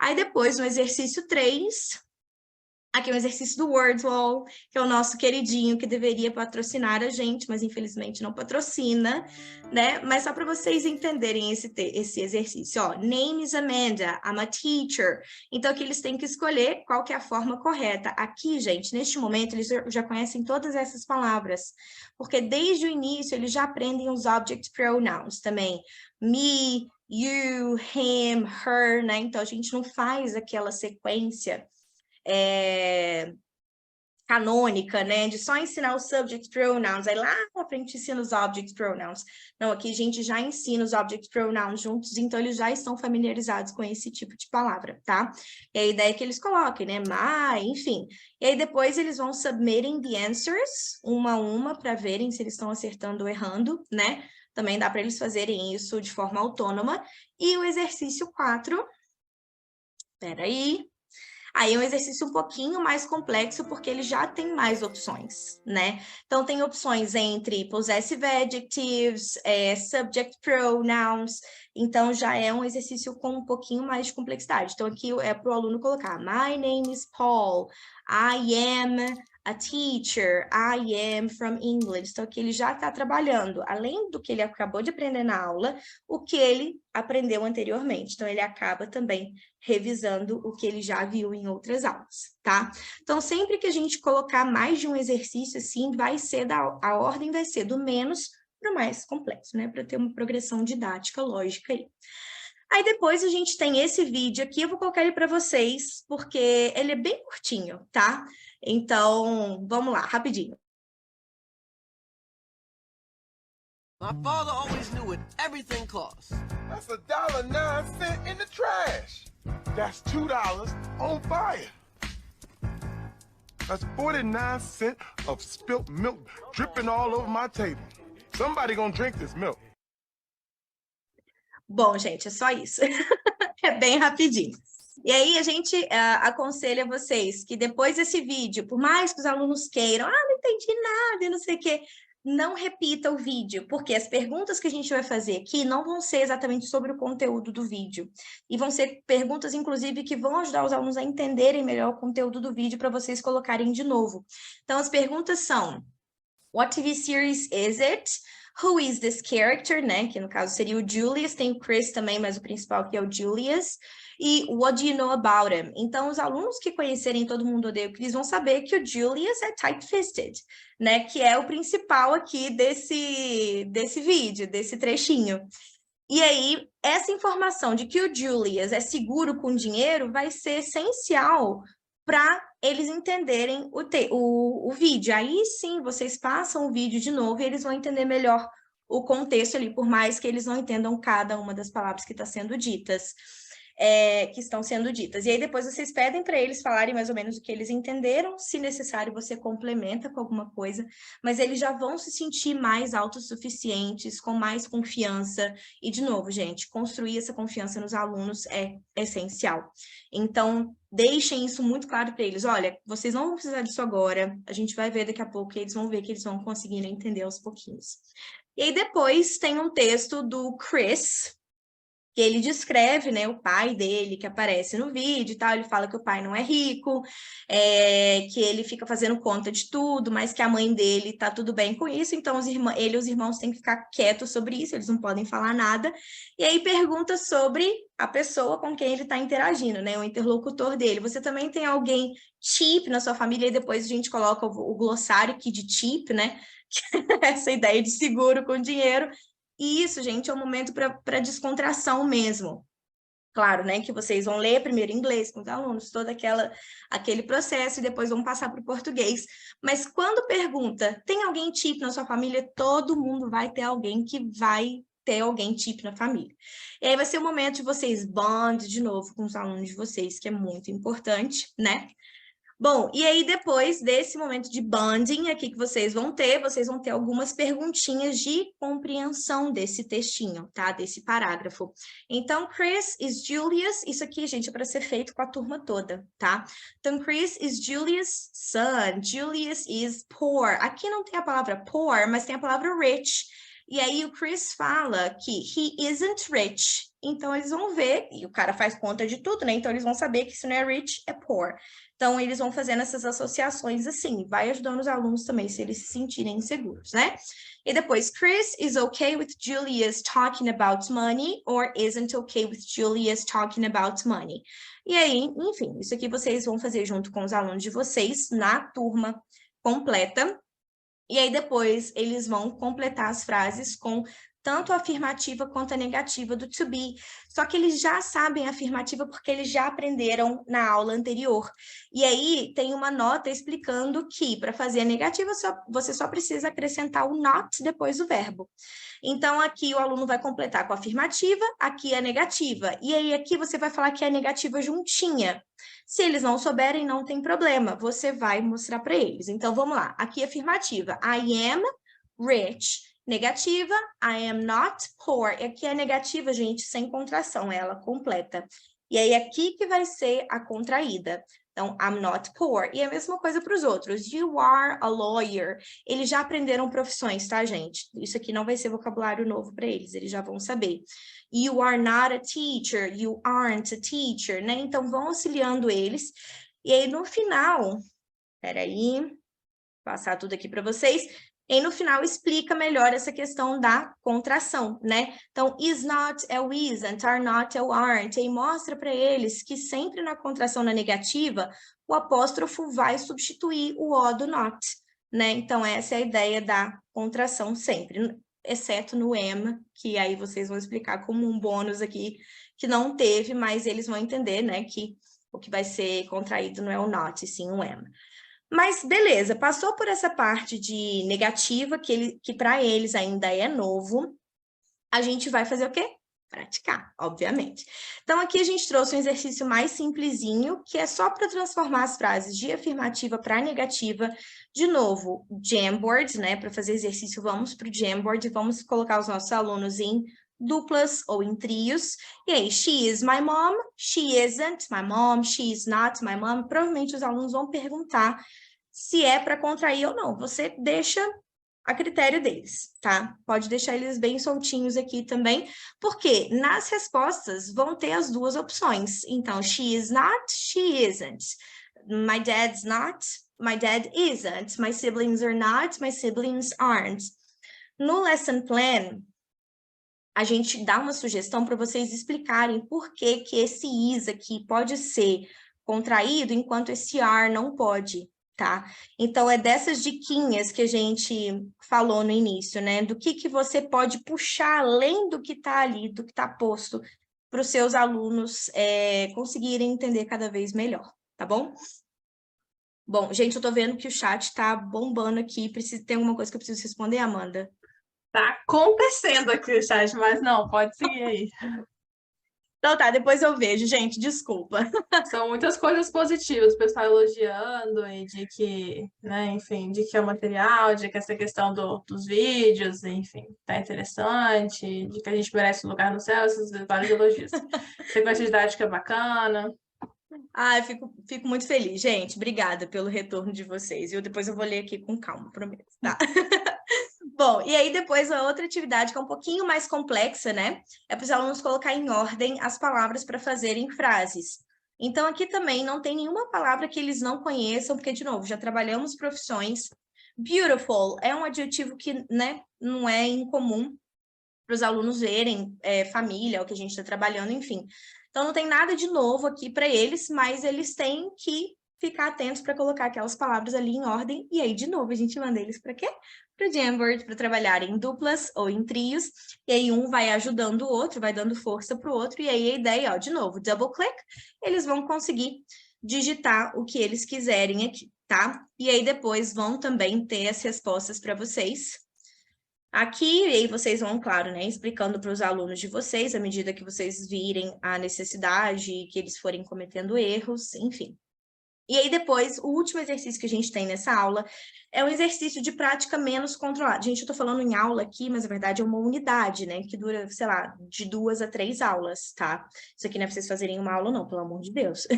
Aí depois, no exercício 3, aqui é um exercício do Wordwall, que é o nosso queridinho, que deveria patrocinar a gente, mas infelizmente não patrocina, né? Mas só para vocês entenderem esse exercício, ó. Name is Amanda, I'm a teacher. Então, aqui eles têm que escolher qual que é a forma correta. Aqui, gente, neste momento, eles já conhecem todas essas palavras, porque desde o início eles já aprendem os object pronouns também. Me, you, him, her, né? Então, a gente não faz aquela sequência canônica, né, de só ensinar os subject pronouns, aí lá na frente ensina os object pronouns. Não, aqui a gente já ensina os object pronouns juntos, então eles já estão familiarizados com esse tipo de palavra, tá? E a ideia é que eles coloquem, né, my, enfim. E aí depois eles vão submitting the answers, uma a uma, para verem se eles estão acertando ou errando, né? Também dá para eles fazerem isso de forma autônoma. E o exercício 4, espera aí. Aí é um exercício um pouquinho mais complexo, porque ele já tem mais opções, né? Então, tem opções entre possessive adjectives, subject pronouns, então já é um exercício com um pouquinho mais de complexidade. Então, aqui é para o aluno colocar, my name is Paul, I am a teacher, I am from English. Então, aqui ele já está trabalhando, além do que ele acabou de aprender na aula, o que ele aprendeu anteriormente. Então, ele acaba também revisando o que ele já viu em outras aulas, tá? Então, sempre que a gente colocar mais de um exercício, assim, a ordem vai ser do menos para o mais complexo, né? Para ter uma progressão didática lógica aí. Aí depois a gente tem esse vídeo aqui, eu vou colocar ele para vocês, porque ele é bem curtinho, tá? Então, vamos lá, rapidinho. My father always knew what everything costs. That's $1.09 in the trash. That's $2 on fire. That's 49 cents of spilt milk dripping all over my table. Somebody gonna drink this milk. Bom, gente, é só isso. É bem rapidinho. E aí, a gente aconselha vocês que depois desse vídeo, por mais que os alunos queiram, não entendi nada e não sei o quê, não repita o vídeo, porque as perguntas que a gente vai fazer aqui não vão ser exatamente sobre o conteúdo do vídeo. E vão ser perguntas, inclusive, que vão ajudar os alunos a entenderem melhor o conteúdo do vídeo para vocês colocarem de novo. Então, as perguntas são: What TV series is it? Who is this character, né? Que no caso seria o Julius, tem o Chris também, mas o principal aqui é o Julius. E what do you know about him? Então, os alunos que conhecerem Todo Mundo Odeia o Chris vão saber que o Julius é tight-fisted, né? Que é o principal aqui desse vídeo, desse trechinho. E aí, essa informação de que o Julius é seguro com dinheiro vai ser essencial para eles entenderem o vídeo. Aí sim, vocês passam o vídeo de novo e eles vão entender melhor o contexto ali, por mais que eles não entendam cada uma das palavras que estão sendo ditas. E aí depois vocês pedem para eles falarem mais ou menos o que eles entenderam, se necessário você complementa com alguma coisa, mas eles já vão se sentir mais autossuficientes, com mais confiança, e de novo, gente, construir essa confiança nos alunos é essencial. Então, deixem isso muito claro para eles, olha, vocês não vão precisar disso agora, a gente vai ver daqui a pouco, e eles vão ver que eles vão conseguindo entender aos pouquinhos. E aí depois tem um texto do Chris, que ele descreve, né, o pai dele, que aparece no vídeo e tal, ele fala que o pai não é rico, que ele fica fazendo conta de tudo, mas que a mãe dele tá tudo bem com isso, então ele e os irmãos têm que ficar quietos sobre isso, eles não podem falar nada, e aí pergunta sobre a pessoa com quem ele está interagindo, né, o interlocutor dele. Você também tem alguém cheap na sua família, e depois a gente coloca o glossário aqui de cheap, né, essa ideia de seguro com dinheiro. E isso, gente, é um momento para descontração mesmo. Claro, né, que vocês vão ler primeiro inglês com os alunos, todo aquele processo, e depois vão passar para o português. Mas quando pergunta, tem alguém tipo na sua família? Todo mundo vai ter alguém que vai ter alguém tipo na família. E aí vai ser o momento de vocês bond de novo com os alunos de vocês, que é muito importante, né? Bom, e aí depois desse momento de bonding aqui que vocês vão ter algumas perguntinhas de compreensão desse textinho, tá? Desse parágrafo. Então, Chris is Julius, isso aqui, gente, é para ser feito com a turma toda, tá? Então, Chris is Julius' son, Julius is poor. Aqui não tem a palavra poor, mas tem a palavra rich. E aí o Chris fala que he isn't rich. Então, eles vão ver, e o cara faz conta de tudo, né? Então, eles vão saber que se não é rich, é poor. Então, eles vão fazendo essas associações assim, vai ajudando os alunos também, se eles se sentirem inseguros, né? E depois, Chris is okay with Julius talking about money or isn't okay with Julius talking about money. E aí, enfim, isso aqui vocês vão fazer junto com os alunos de vocês na turma completa. E aí depois eles vão completar as frases com tanto a afirmativa quanto a negativa do to be. Só que eles já sabem a afirmativa porque eles já aprenderam na aula anterior. E aí tem uma nota explicando que para fazer a negativa você só precisa acrescentar o not depois do verbo. Então aqui o aluno vai completar com a afirmativa, aqui a negativa. E aí aqui você vai falar que é a negativa juntinha. Se eles não souberem, não tem problema. Você vai mostrar para eles. Então vamos lá. Aqui afirmativa. I am rich. Negativa, I am not poor. E aqui é negativa, gente, sem contração, ela completa. E aí, aqui que vai ser a contraída. Então, I'm not poor. E a mesma coisa para os outros. You are a lawyer. Eles já aprenderam profissões, tá, gente? Isso aqui não vai ser vocabulário novo para eles, eles já vão saber. You are not a teacher. You aren't a teacher, né? Então, vão auxiliando eles. E aí, no final... Peraí, passar tudo aqui para vocês... E no final explica melhor essa questão da contração, né? Então, is not é o isn't, are not é o aren't. E mostra para eles que sempre na contração na negativa, o apóstrofo vai substituir o o do not, né? Então, essa é a ideia da contração sempre, exceto no am, que aí vocês vão explicar como um bônus aqui, que não teve, mas eles vão entender, né? Que o que vai ser contraído não é o not, e sim o am. Mas, beleza, passou por essa parte de negativa, que para eles ainda é novo, a gente vai fazer o quê? praticar, obviamente. Então, aqui a gente trouxe um exercício mais simplesinho, que é só para transformar as frases de afirmativa para negativa. De novo, Jamboard, né? Para fazer exercício, vamos para o Jamboard e vamos colocar os nossos alunos em duplas ou em trios. E aí, she is my mom, she isn't my mom, she is not my mom. Provavelmente os alunos vão perguntar se é para contrair ou não. Você deixa a critério deles, tá? Pode deixar eles bem soltinhos aqui também, porque nas respostas vão ter as duas opções. Então, she is not, she isn't. My dad's not, my dad isn't. My siblings are not, my siblings aren't. No lesson plan, a gente dá uma sugestão para vocês explicarem por que que esse is aqui pode ser contraído, enquanto esse are não pode, tá? Então, é dessas diquinhas que a gente falou no início, né? Do que você pode puxar além do que está ali, do que está posto, para os seus alunos conseguirem entender cada vez melhor, tá bom? Bom, gente, eu tô vendo que o chat tá bombando aqui. Tem alguma coisa que eu preciso responder, Amanda? Tá acontecendo aqui o chat, mas não, pode seguir aí. Então tá, depois eu vejo, gente, desculpa. São muitas coisas positivas, o pessoal elogiando e de que, né, enfim, de que é o material, de que essa questão dos vídeos, enfim, tá interessante, de que a gente merece um lugar no céu, esses vários elogios. Sequência didática bacana. Ah, fico muito feliz, gente. Obrigada pelo retorno de vocês. Depois eu vou ler aqui com calma, prometo, tá? Bom, e aí depois a outra atividade que é um pouquinho mais complexa, né? É para os alunos colocar em ordem as palavras para fazerem frases. Então, aqui também não tem nenhuma palavra que eles não conheçam, porque, de novo, já trabalhamos profissões. Beautiful é um adjetivo que, né, não é incomum para os alunos verem, família, o que a gente está trabalhando, enfim. Então, não tem nada de novo aqui para eles, mas eles têm que ficar atentos para colocar aquelas palavras ali em ordem. E aí, de novo, a gente manda eles para quê? Para o Jamboard, para trabalhar em duplas ou em trios. E aí, um vai ajudando o outro, vai dando força para o outro. E aí, a ideia, ó, de novo, double click, eles vão conseguir digitar o que eles quiserem aqui, tá? E aí, depois, vão também ter as respostas para vocês. Aqui, e aí vocês vão, claro, né, explicando para os alunos de vocês, à medida que vocês virem a necessidade, que eles forem cometendo erros, enfim. E aí depois, o último exercício que a gente tem nessa aula é um exercício de prática menos controlada. Gente, eu tô falando em aula aqui, mas na verdade é uma unidade, né, que dura, sei lá, de 2 a 3 aulas, tá? Isso aqui não é para vocês fazerem uma aula não, pelo amor de Deus.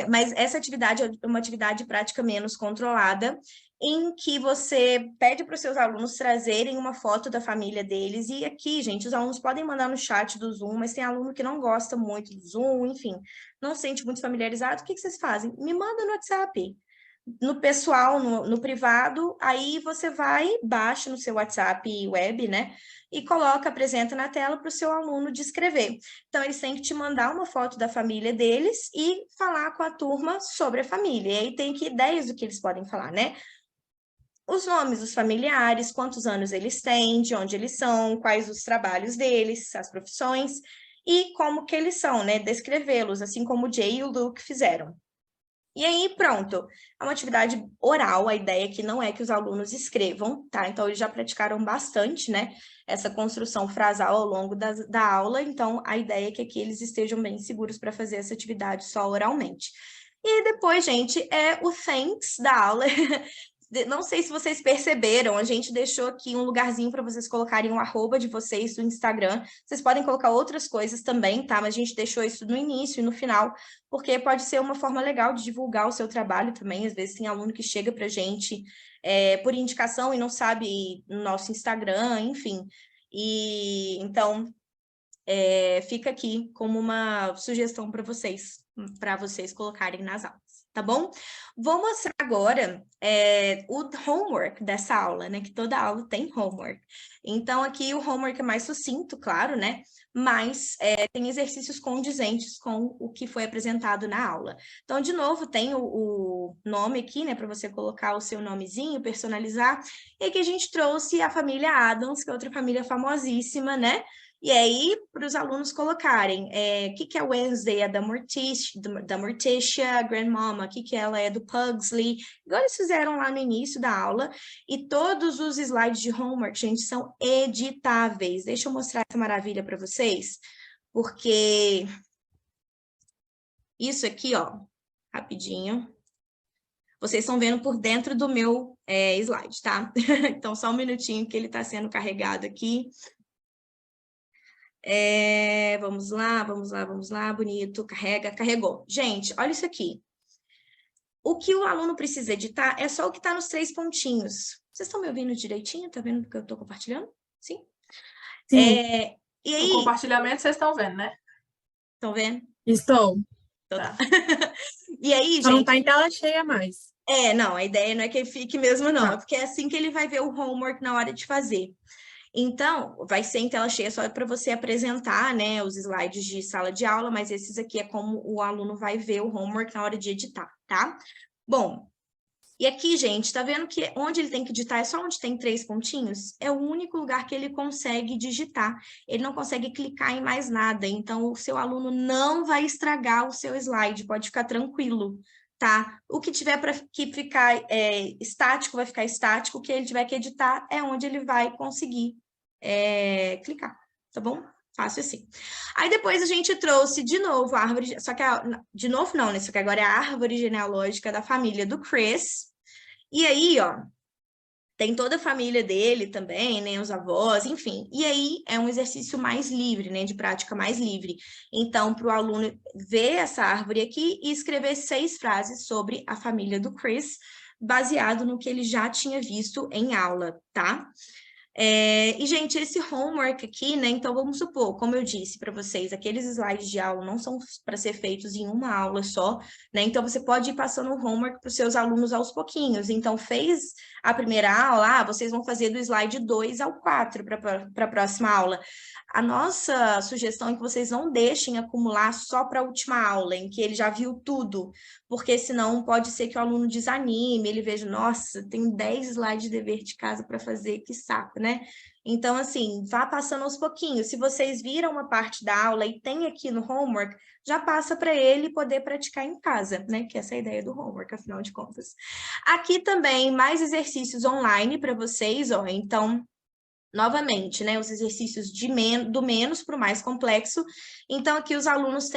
Mas essa atividade é uma atividade prática menos controlada, em que você pede para os seus alunos trazerem uma foto da família deles, e aqui, gente, os alunos podem mandar no chat do Zoom, mas tem aluno que não gosta muito do Zoom, enfim, não se sente muito familiarizado, o que vocês fazem? Me manda no WhatsApp, no pessoal, no privado, aí você vai, baixa no seu WhatsApp web, né, e coloca, apresenta na tela para o seu aluno descrever. Então, eles têm que te mandar uma foto da família deles e falar com a turma sobre a família, e aí tem que ideias do que eles podem falar, né? Os nomes dos familiares, quantos anos eles têm, de onde eles são, quais os trabalhos deles, as profissões, e como que eles são, né? Descrevê-los, assim como o Jay e o Luke fizeram. E aí, pronto, é uma atividade oral, a ideia aqui não é que os alunos escrevam, tá? Então, eles já praticaram bastante, né? Essa construção frasal ao longo da aula, então a ideia é que aqui eles estejam bem seguros para fazer essa atividade só oralmente. E depois, gente, é o thanks da aula. Não sei se vocês perceberam, a gente deixou aqui um lugarzinho para vocês colocarem o arroba de vocês do Instagram. Vocês podem colocar outras coisas também, tá? Mas a gente deixou isso no início e no final, porque pode ser uma forma legal de divulgar o seu trabalho também. Às vezes tem aluno que chega para a gente por indicação e não sabe no nosso Instagram, enfim. E então fica aqui como uma sugestão para vocês colocarem nas aulas. Tá bom? Vou mostrar agora o homework dessa aula, né? Que toda aula tem homework. Então, aqui o homework é mais sucinto, claro, né? Mas tem exercícios condizentes com o que foi apresentado na aula. Então, de novo, tem o nome aqui, né? Para você colocar o seu nomezinho, personalizar. E aqui a gente trouxe a família Addams, que é outra família famosíssima, né? E aí, para os alunos colocarem, o que é Wednesday? É da Morticia, Grandmama, o que ela é do Pugsley, igual eles fizeram lá no início da aula, e todos os slides de homework, gente, são editáveis. Deixa eu mostrar essa maravilha para vocês, porque isso aqui, ó, rapidinho, vocês estão vendo por dentro do meu slide, tá? Então, só um minutinho que ele está sendo carregado aqui. Vamos lá, bonito, carregou. Gente, olha isso aqui. O que o aluno precisa editar é só o que está nos 3 pontinhos. Vocês estão me ouvindo direitinho? Tá vendo que eu estou compartilhando? Sim? Sim. E O aí... compartilhamento vocês estão vendo, né? Estão vendo? Estou. Então, tá. E aí, Só não gente... tá em tela cheia mais. Não, a ideia não é que ele fique mesmo, não. Tá. É porque é assim que ele vai ver o homework na hora de fazer. Então, vai ser em tela cheia só para você apresentar, né, os slides de sala de aula, mas esses aqui é como o aluno vai ver o homework na hora de editar, tá? Bom, e aqui, gente, tá vendo que onde ele tem que digitar é só onde tem 3 pontinhos? É o único lugar que ele consegue digitar. Ele não consegue clicar em mais nada, então o seu aluno não vai estragar o seu slide, pode ficar tranquilo, tá? O que tiver para ficar estático, vai ficar estático, o que ele tiver que editar é onde ele vai conseguir clicar, tá bom? Fácil assim. Aí depois a gente trouxe de novo a árvore, só que de novo não, né? Só que agora é a árvore genealógica da família do Chris. E aí, ó, tem toda a família dele também, né? Os avós, enfim. E aí é um exercício mais livre, né? De prática mais livre. Então, para o aluno ver essa árvore aqui e escrever 6 frases sobre a família do Chris, baseado no que ele já tinha visto em aula, tá? E, gente, esse homework aqui, né? Então, vamos supor, como eu disse para vocês, aqueles slides de aula não são para ser feitos em uma aula só, né? Então, você pode ir passando o homework para os seus alunos aos pouquinhos. Então, fez a primeira aula, vocês vão fazer do slide 2 ao 4 para a próxima aula. A nossa sugestão é que vocês não deixem acumular só para a última aula, em que ele já viu tudo, porque senão pode ser que o aluno desanime, ele veja, nossa, tem 10 slides de dever de casa para fazer, que saco, né? Então, assim, vá passando aos pouquinhos. Se vocês viram uma parte da aula e tem aqui no homework, já passa para ele poder praticar em casa, né? Que essa é a ideia do homework, afinal de contas. Aqui também, mais exercícios online para vocês, ó. Então, novamente, né, os exercícios do menos para o mais complexo. Então, aqui os alunos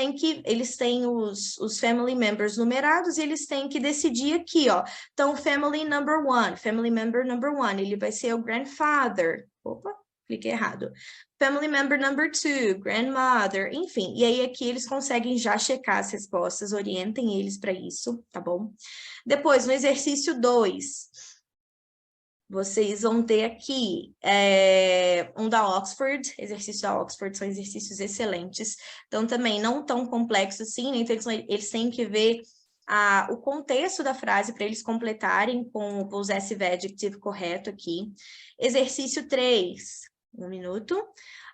eles têm os family members numerados e eles têm que decidir aqui, ó. Então, family member number one, ele vai ser o grandfather. Opa, cliquei errado. Family member number 2, grandmother, enfim. E aí, aqui eles conseguem já checar as respostas, orientem eles para isso, tá bom? Depois, no exercício 2, vocês vão ter aqui um da Oxford, exercício da Oxford, são exercícios excelentes. Então, também não tão complexo assim, né? Então, eles têm que ver o contexto da frase para eles completarem com o possessive adjective correto aqui. Exercício 3, um minuto.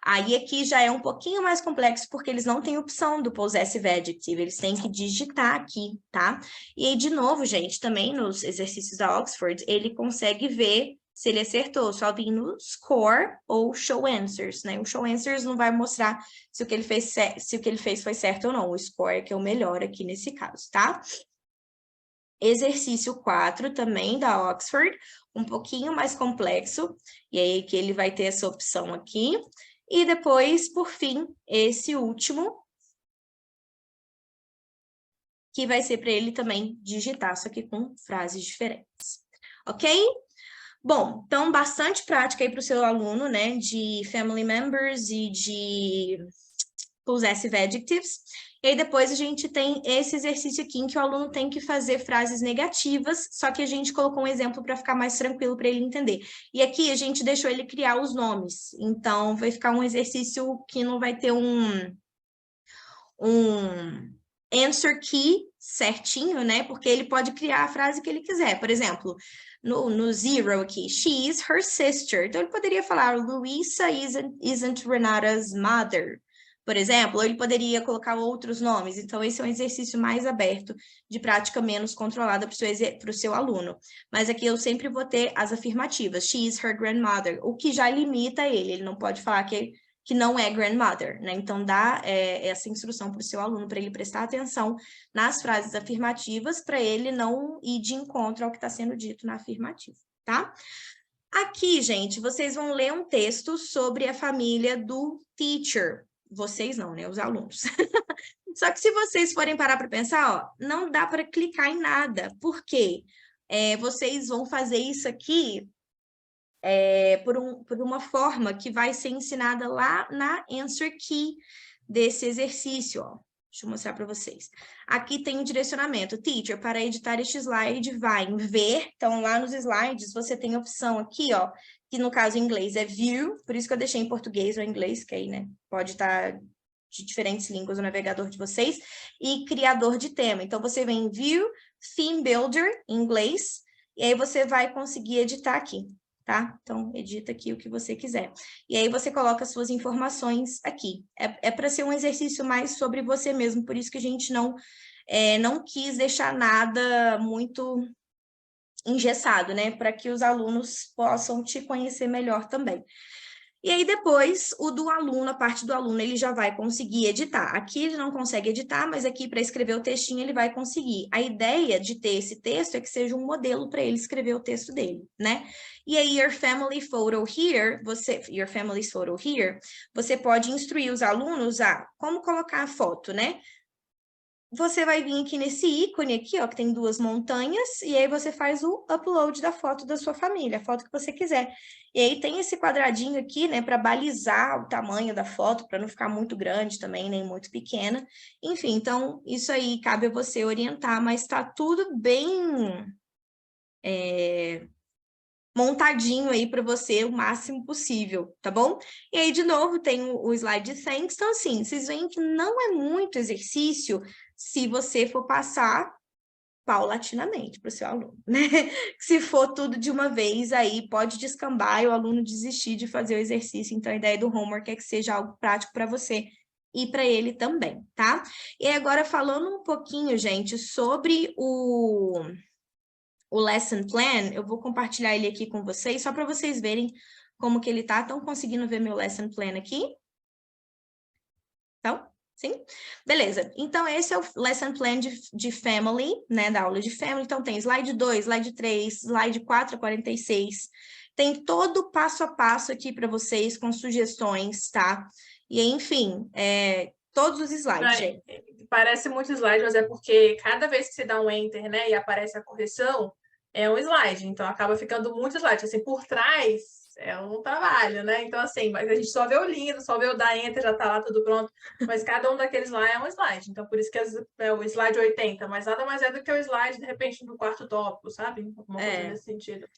Aí aqui já é um pouquinho mais complexo, porque eles não têm opção do possessive adjective, eles têm que digitar aqui, tá? E aí, de novo, gente, também nos exercícios da Oxford, ele consegue ver se ele acertou, só vir no score ou show answers, né? O show answers não vai mostrar se o que ele fez foi certo ou não, o score é que é o melhor aqui nesse caso, tá? Exercício 4 também da Oxford, um pouquinho mais complexo, e aí que ele vai ter essa opção aqui. E depois, por fim, esse último, que vai ser para ele também digitar, só que com frases diferentes. Ok? Bom, então, bastante prática aí para o seu aluno, né? De family members e de possessive adjectives. E aí depois a gente tem esse exercício aqui em que o aluno tem que fazer frases negativas, só que a gente colocou um exemplo para ficar mais tranquilo para ele entender. E aqui a gente deixou ele criar os nomes. Então, vai ficar um exercício que não vai ter um answer key certinho, né? Porque ele pode criar a frase que ele quiser. Por exemplo, no zero aqui, she is her sister. Então, ele poderia falar, Luisa isn't Renata's mother. Por exemplo, ou ele poderia colocar outros nomes. Então, esse é um exercício mais aberto, de prática menos controlada para o seu aluno. Mas aqui eu sempre vou ter as afirmativas. She is her grandmother, o que já limita ele. Ele não pode falar que que não é grandmother, né? Então, dá essa instrução para o seu aluno, para ele prestar atenção nas frases afirmativas, para ele não ir de encontro ao que está sendo dito na afirmativa, tá? Aqui, gente, vocês vão ler um texto sobre a família do teacher. Vocês não, né? Os alunos. Só que se vocês forem parar para pensar, ó, não dá para clicar em nada. Por quê? Vocês vão fazer isso aqui por uma forma que vai ser ensinada lá na answer key desse exercício, ó. Deixa eu mostrar para vocês. Aqui tem o direcionamento. Teacher, para editar este slide, vai em ver. Então, lá nos slides, você tem a opção aqui, ó, que no caso em inglês é view, por isso que eu deixei em português ou em inglês, que aí, né, pode estar de diferentes línguas no navegador de vocês, e criador de tema. Então, você vem em view, theme builder, em inglês, e aí você vai conseguir editar aqui, tá? Então, edita aqui o que você quiser. E aí você coloca suas informações aqui. É para ser um exercício mais sobre você mesmo, por isso que a gente não quis deixar nada muito engessado, né? Para que os alunos possam te conhecer melhor também. E aí depois, o do aluno, a parte do aluno, ele já vai conseguir editar. Aqui ele não consegue editar, mas aqui para escrever o textinho ele vai conseguir. A ideia de ter esse texto é que seja um modelo para ele escrever o texto dele, né? E aí, your family's photo here, você pode instruir os alunos a como colocar a foto, né? Você vai vir aqui nesse ícone aqui, ó, que tem 2 montanhas, e aí você faz o upload da foto da sua família, a foto que você quiser. E aí tem esse quadradinho aqui, né, para balizar o tamanho da foto, para não ficar muito grande também, nem muito pequena. Enfim, então, isso aí cabe a você orientar, mas tá tudo bem montadinho aí para você o máximo possível, tá bom? E aí, de novo, tem o slide thanks. Então, assim, vocês veem que não é muito exercício se você for passar paulatinamente para o seu aluno, né? Se for tudo de uma vez, aí pode descambar e o aluno desistir de fazer o exercício. Então, a ideia do homework é que seja algo prático para você e para ele também, tá? E agora, falando um pouquinho, gente, sobre o lesson plan, eu vou compartilhar ele aqui com vocês, só para vocês verem como que ele tá. Estão conseguindo ver meu lesson plan aqui? Então, sim? Beleza. Então, esse é o lesson plan de family, né, da aula de family. Então, tem slide 2, slide 3, slide 4 a 46. Tem todo o passo a passo aqui para vocês, com sugestões, tá? E, enfim, todos os slides, gente. Parece muito slide, mas é porque cada vez que você dá um enter, né, e aparece a correção, é um slide, então acaba ficando muito slide. Assim, por trás é um trabalho, né? Então, assim, mas a gente só vê o lindo, só vê o dar enter, já tá lá tudo pronto, mas cada um daqueles lá é um slide. Então, por isso que é o slide 80, mas nada mais é do que o slide, de repente, do quarto tópico, sabe? Alguma coisa nesse sentido.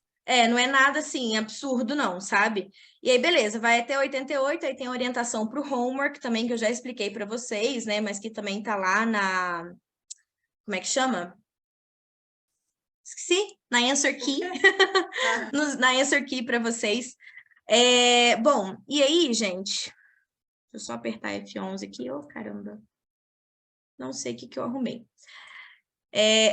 Não é nada assim absurdo não, sabe? E aí, beleza, vai até 88, aí tem orientação para o homework também, que eu já expliquei para vocês, né? Mas que também tá lá na... Como é que chama? Esqueci? Na answer key. Na answer key para vocês. Bom, e aí, gente? Deixa eu só apertar F11 aqui. Oh, caramba. Não sei o que eu arrumei.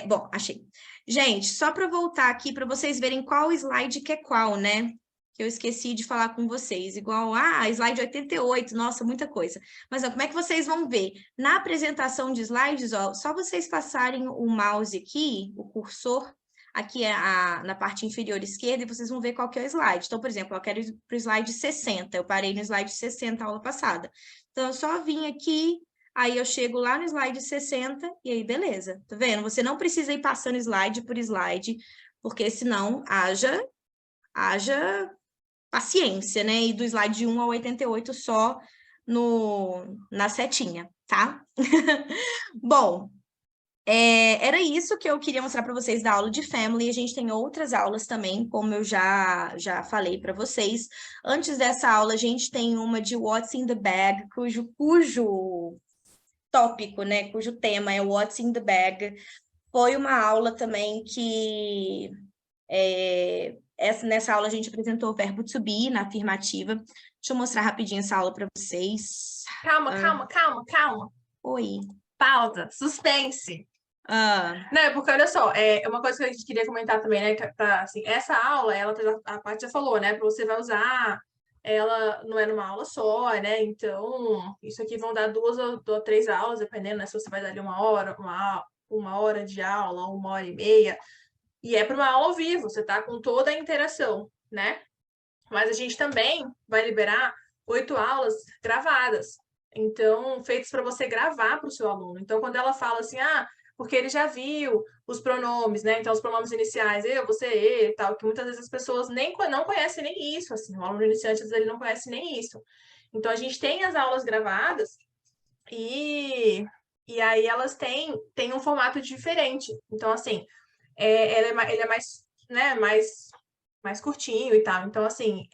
Bom, achei. Gente, só para voltar aqui para vocês verem qual slide que é qual, né? Que eu esqueci de falar com vocês. Igual, slide 88, nossa, muita coisa. Mas, ó, como é que vocês vão ver? Na apresentação de slides, ó, só vocês passarem o mouse aqui, o cursor, aqui na parte inferior esquerda, e vocês vão ver qual que é o slide. Então, por exemplo, eu quero ir para o slide 60. Eu parei no slide 60 a aula passada. Então, eu só vim aqui... Aí eu chego lá no slide 60 e aí beleza, tá vendo? Você não precisa ir passando slide por slide, porque senão haja paciência, né? E do slide 1 ao 88 só na setinha, tá? Bom, era isso que eu queria mostrar para vocês da aula de Family. A gente tem outras aulas também, como eu já falei para vocês. Antes dessa aula, a gente tem uma de What's in the Bag, cujo tópico, né, cujo tema é What's in the Bag. Foi uma aula também que... nessa aula a gente apresentou o verbo to be na afirmativa. Deixa eu mostrar rapidinho essa aula para vocês. Calma. Oi. Pausa, suspense. Não, porque olha só, é uma coisa que a gente queria comentar também, né? Assim, essa aula, a Paty já falou, né? Você vai usar ela não é numa aula só, né? Então, isso aqui vão dar 2 ou 3 aulas, dependendo, né? Se você vai dar ali uma hora de aula, 1 hora e meia. E é para uma aula ao vivo, você tá com toda a interação, né? Mas a gente também vai liberar 8 aulas gravadas. Então, feitas para você gravar para o seu aluno. Então, quando ela fala assim, porque ele já viu os pronomes, né? Então, os pronomes iniciais, eu, você, ele, tal, que muitas vezes as pessoas não conhecem nem isso, assim, o aluno iniciante, às vezes, ele não conhece nem isso. Então, a gente tem as aulas gravadas e, e aí elas têm um formato diferente. Então, assim, ele é mais, né, mais curtinho e tal. Então, assim,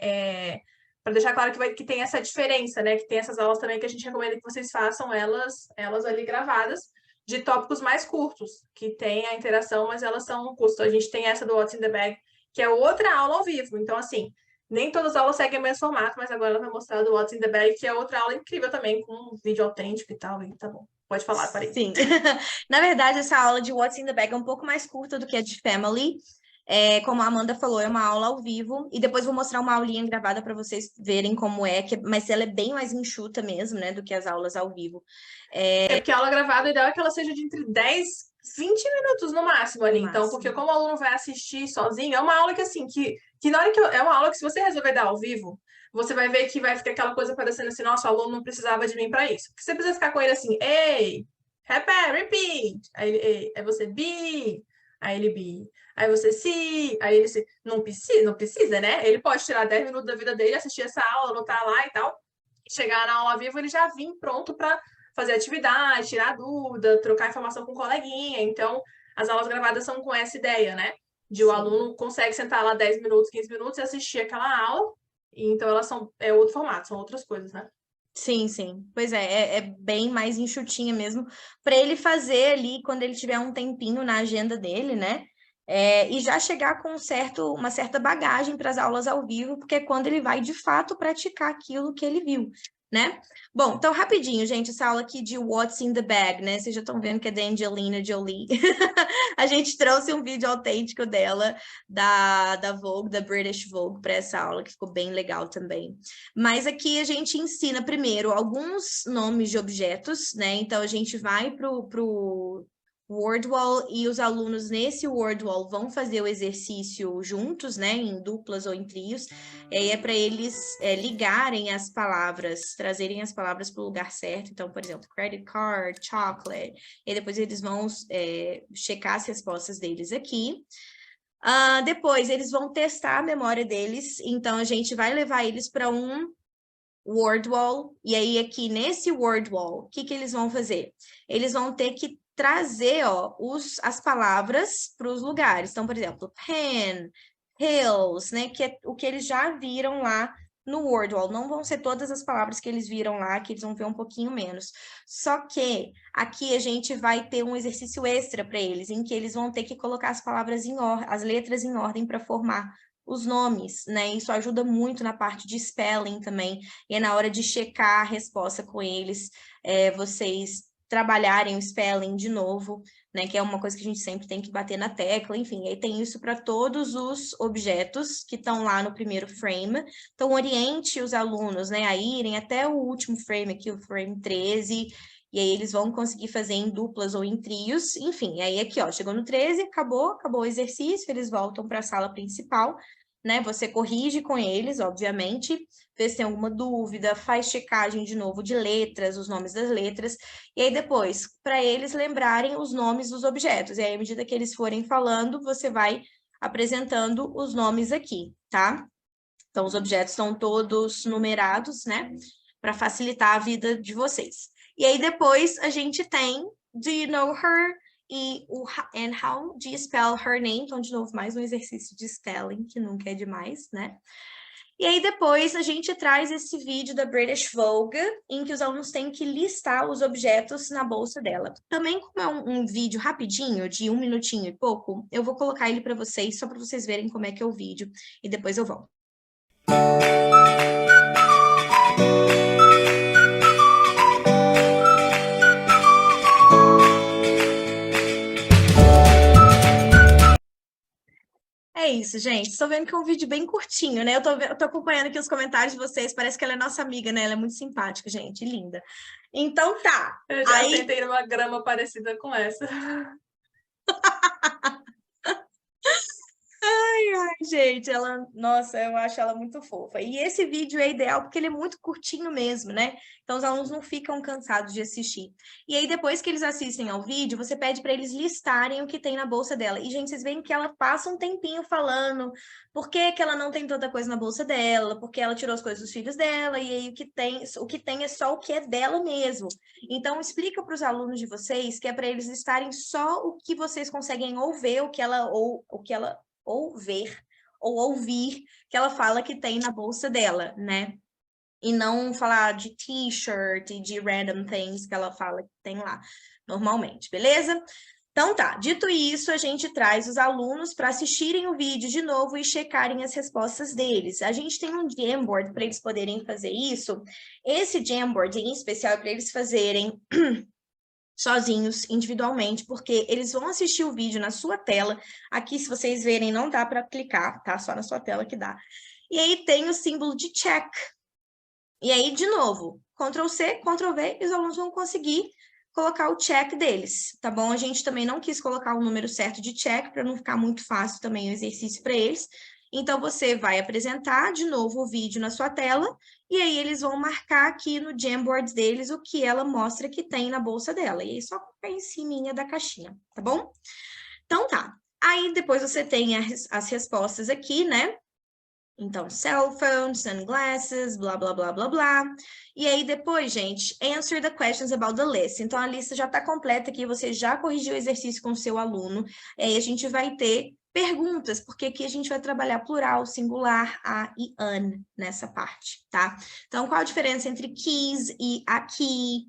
para deixar claro que tem essa diferença, né? Que tem essas aulas também que a gente recomenda que vocês façam elas ali gravadas, de tópicos mais curtos, que tem a interação, mas elas são curtas. A gente tem essa do What's in the Bag, que é outra aula ao vivo. Então, assim, nem todas as aulas seguem o mesmo formato, mas agora ela vai mostrar do What's in the Bag, que é outra aula incrível também, com um vídeo autêntico e tal. E tá bom. Pode falar, parei. Sim. Na verdade, essa aula de What's in the Bag é um pouco mais curta do que a de Family. Como a Amanda falou, é uma aula ao vivo. E depois vou mostrar uma aulinha gravada para vocês verem como é, mas ela é bem mais enxuta mesmo, né, do que as aulas ao vivo. Porque a aula gravada, o ideal é que ela seja de entre 10, 20 minutos no máximo ali. No Então, máximo. porque como o aluno vai assistir sozinho, é uma aula que, assim, que na hora que é uma aula que se você resolver dar ao vivo, você vai ver que vai ficar aquela coisa parecendo assim, nossa, o aluno não precisava de mim para isso. Porque você precisa ficar com ele assim, ei, repeat. Aí você, be. Aí ele, be. Aí você, se. Aí ele, se. Não precisa, né? Ele pode tirar 10 minutos da vida dele, assistir essa aula, anotar lá e tal. Chegar na aula ao vivo, ele já vir pronto para fazer atividade, tirar dúvida, trocar informação com o coleguinha. Então, as aulas gravadas são com essa ideia, né? De o aluno consegue sentar lá 10 minutos, 15 minutos e assistir aquela aula. E, então, elas é outro formato, são outras coisas, né? Sim, sim. Pois é bem mais enxutinha mesmo, para ele fazer ali quando ele tiver um tempinho na agenda dele, né? E já chegar com uma certa bagagem para as aulas ao vivo, porque é quando ele vai de fato praticar aquilo que ele viu, né? Bom, então rapidinho, gente, essa aula aqui de What's in the Bag, né? Vocês já estão vendo que é da Angelina Jolie. A gente trouxe um vídeo autêntico dela, da Vogue, da British Vogue, para essa aula, que ficou bem legal também. Mas aqui a gente ensina primeiro alguns nomes de objetos, né? Então a gente vai pro Wordwall e os alunos nesse Wordwall vão fazer o exercício juntos, né? Em duplas ou em trios. E aí é para eles ligarem as palavras, trazerem as palavras para o lugar certo. Então, por exemplo, credit card, chocolate. E depois eles vão checar as respostas deles aqui. Depois eles vão testar a memória deles. Então, a gente vai levar eles para um Wordwall. E aí, aqui nesse Wordwall, o que eles vão fazer? Eles vão ter que trazer as palavras para os lugares. Então, por exemplo, pen, hills, né? Que é o que eles já viram lá no Wordwall. Não vão ser todas as palavras que eles viram lá, que eles vão ver um pouquinho menos. Só que aqui a gente vai ter um exercício extra para eles, em que eles vão ter que colocar as palavras as letras em ordem para formar os nomes, né? Isso ajuda muito na parte de spelling também. E é na hora de checar a resposta com eles, vocês trabalharem o spelling de novo, né? Que é uma coisa que a gente sempre tem que bater na tecla, enfim. Aí tem isso para todos os objetos que estão lá no primeiro frame. Então, oriente os alunos, né? A irem até o último frame aqui, o frame 13, e aí eles vão conseguir fazer em duplas ou em trios, enfim. Aí aqui, chegou no 13, acabou o exercício, eles voltam para a sala principal, né? Você corrige com eles, obviamente, vê se tem alguma dúvida, faz checagem de novo de letras, os nomes das letras, e aí depois, para eles lembrarem os nomes dos objetos. E aí, à medida que eles forem falando, você vai apresentando os nomes aqui, tá? Então, os objetos estão todos numerados, né? Para facilitar a vida de vocês. E aí, depois, a gente tem Do you know her? E o and how do you spell her name? Então, de novo, mais um exercício de spelling, que nunca é demais, né? E aí, depois, a gente traz esse vídeo da British Vogue, em que os alunos têm que listar os objetos na bolsa dela. Também, como é um vídeo rapidinho, de 1 minutinho e pouco, eu vou colocar ele para vocês, só para vocês verem como é que é o vídeo, e depois eu volto. É isso, isso, gente. Estou vendo que é um vídeo bem curtinho, né? Eu tô acompanhando aqui os comentários de vocês. Parece que ela é nossa amiga, né? Ela é muito simpática, gente. Linda. Então tá. Eu já Aí, tentei numa grama parecida com essa. ai, gente, nossa, eu acho ela muito fofa. E esse vídeo é ideal porque ele é muito curtinho mesmo, né? Então os alunos não ficam cansados de assistir. E aí depois que eles assistem ao vídeo, você pede para eles listarem o que tem na bolsa dela. E gente, vocês veem que ela passa um tempinho falando por que que ela não tem tanta coisa na bolsa dela, porque ela tirou as coisas dos filhos dela e aí o que tem é só o que é dela mesmo. Então explica para os alunos de vocês que é para eles listarem só o que vocês conseguem ouvir, o que ela ou ver ou ouvir que ela fala que tem na bolsa dela, né? E não falar de t-shirt e de random things que ela fala que tem lá normalmente, beleza? Então tá, dito isso, a gente traz os alunos para assistirem o vídeo de novo e checarem as respostas deles. A gente tem um Jamboard para eles poderem fazer isso. Esse Jamboard em especial é para eles fazerem sozinhos, individualmente, porque eles vão assistir o vídeo na sua tela. Aqui, se vocês verem, não dá para clicar, tá? Só na sua tela que dá. E aí tem o símbolo de check. E aí, de novo, Ctrl+C, Ctrl+V, e os alunos vão conseguir colocar o check deles, tá bom? A gente também não quis colocar o número certo de check, para não ficar muito fácil também o exercício para eles. Então, você vai apresentar de novo o vídeo na sua tela, e aí eles vão marcar aqui no Jamboard deles o que ela mostra que tem na bolsa dela. E aí, só colocar em cima da caixinha, tá bom? Então, tá. Aí, depois você tem as respostas aqui, né? Então, cell phone, sunglasses, blá, blá, blá, blá, blá. E aí, depois, gente, answer the questions about the list. Então, a lista já está completa aqui, você já corrigiu o exercício com o seu aluno. E aí, a gente vai ter perguntas, porque aqui a gente vai trabalhar plural, singular, a e an nessa parte, tá? Então, qual a diferença entre keys e aqui?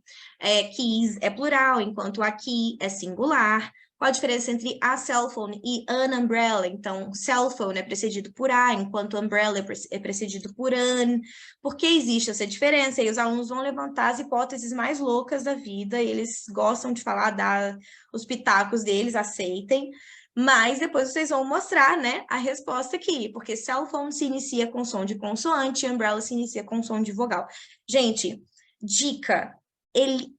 Keys é plural, enquanto aqui é singular. Qual a diferença entre a cell phone e an umbrella? Então, cell phone é precedido por a, enquanto umbrella é precedido por an. Por que existe essa diferença? E os alunos vão levantar as hipóteses mais loucas da vida, eles gostam de falar, dar os pitacos deles, aceitem. Mas depois vocês vão mostrar, né, a resposta aqui, porque cell phone se inicia com som de consoante, umbrella se inicia com som de vogal. Gente, dica,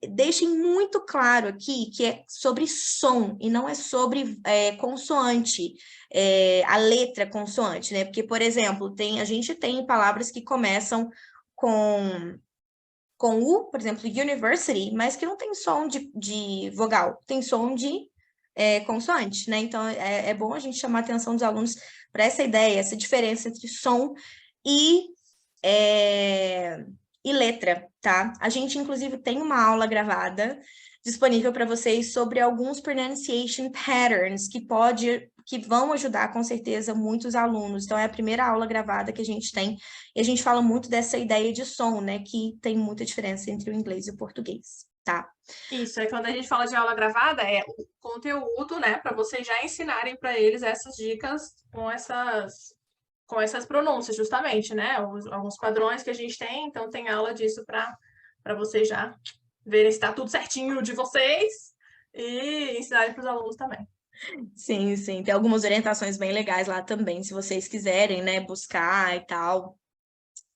deixem muito claro aqui que é sobre som e não é sobre consoante, a letra consoante, né? Porque, por exemplo, a gente tem palavras que começam com U, por exemplo, university, mas que não tem som de vogal, tem som de consoante, né? Então, é bom a gente chamar a atenção dos alunos para essa ideia, essa diferença entre som e letra, tá? A gente, inclusive, tem uma aula gravada disponível para vocês sobre alguns pronunciation patterns que vão ajudar, com certeza, muitos alunos. Então, é a primeira aula gravada que a gente tem, e a gente fala muito dessa ideia de som, né? Que tem muita diferença entre o inglês e o português, tá? Isso, quando a gente fala de aula gravada, é o conteúdo, né, para vocês já ensinarem para eles essas dicas com essas pronúncias, justamente, né? Alguns padrões que a gente tem, então tem aula disso para vocês já verem se está tudo certinho de vocês e ensinarem para os alunos também. Sim, sim. Tem algumas orientações bem legais lá também, se vocês quiserem, né, buscar e tal.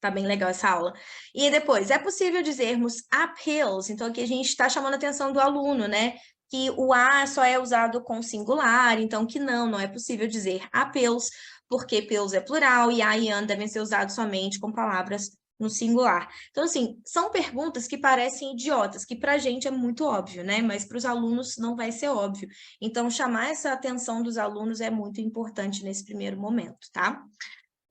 Tá bem legal essa aula. E depois, é possível dizermos uphills, então aqui a gente está chamando a atenção do aluno, né? Que o a só é usado com singular, então que não é possível dizer uphills, porque pills é plural e a e an devem ser usados somente com palavras no singular. Então, assim, são perguntas que parecem idiotas, que pra gente é muito óbvio, né? Mas para os alunos não vai ser óbvio. Então, chamar essa atenção dos alunos é muito importante nesse primeiro momento, tá?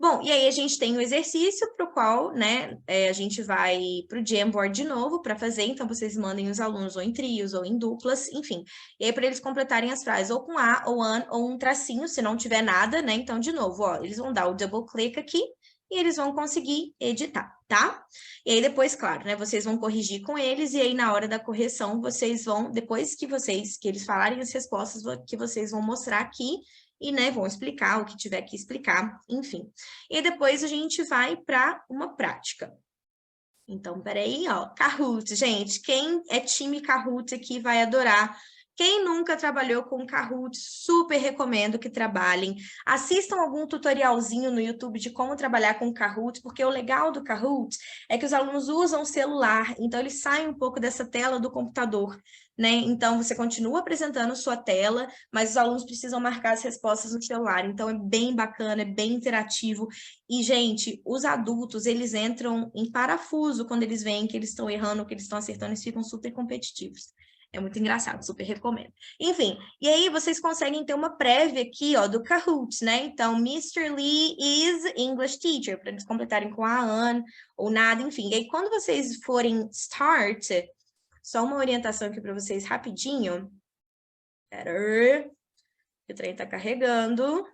Bom, e aí a gente tem o exercício para o qual, né, a gente vai para o Jamboard de novo para fazer, então vocês mandem os alunos ou em trios ou em duplas, enfim. E aí para eles completarem as frases ou com a, ou an, ou um tracinho, se não tiver nada, né, então de novo, ó, eles vão dar o double click aqui e eles vão conseguir editar, tá? E aí depois, claro, né, vocês vão corrigir com eles e aí na hora da correção vocês vão, depois que eles falarem as respostas, que vocês vão mostrar aqui, e, né, vão explicar o que tiver que explicar, enfim. E depois a gente vai para uma prática. Então, peraí, ó, Kahoot, gente, quem é time Kahoot aqui vai adorar Quem nunca trabalhou com Kahoot, super recomendo que trabalhem. Assistam algum tutorialzinho no YouTube de como trabalhar com Kahoot, porque o legal do Kahoot é que os alunos usam o celular, então eles saem um pouco dessa tela do computador, né? Então, você continua apresentando sua tela, mas os alunos precisam marcar as respostas no celular. Então, é bem bacana, é bem interativo. E, gente, os adultos, eles entram em parafuso quando eles veem que eles estão errando, que eles estão acertando, eles ficam super competitivos. É muito engraçado, super recomendo. Enfim, e aí vocês conseguem ter uma prévia aqui, ó, do Kahoot, né? Então, Mr. Lee is English teacher, para eles completarem com a Anne ou nada, enfim. E aí, quando vocês forem start, só uma orientação aqui para vocês rapidinho. Pera, o trem tá carregando.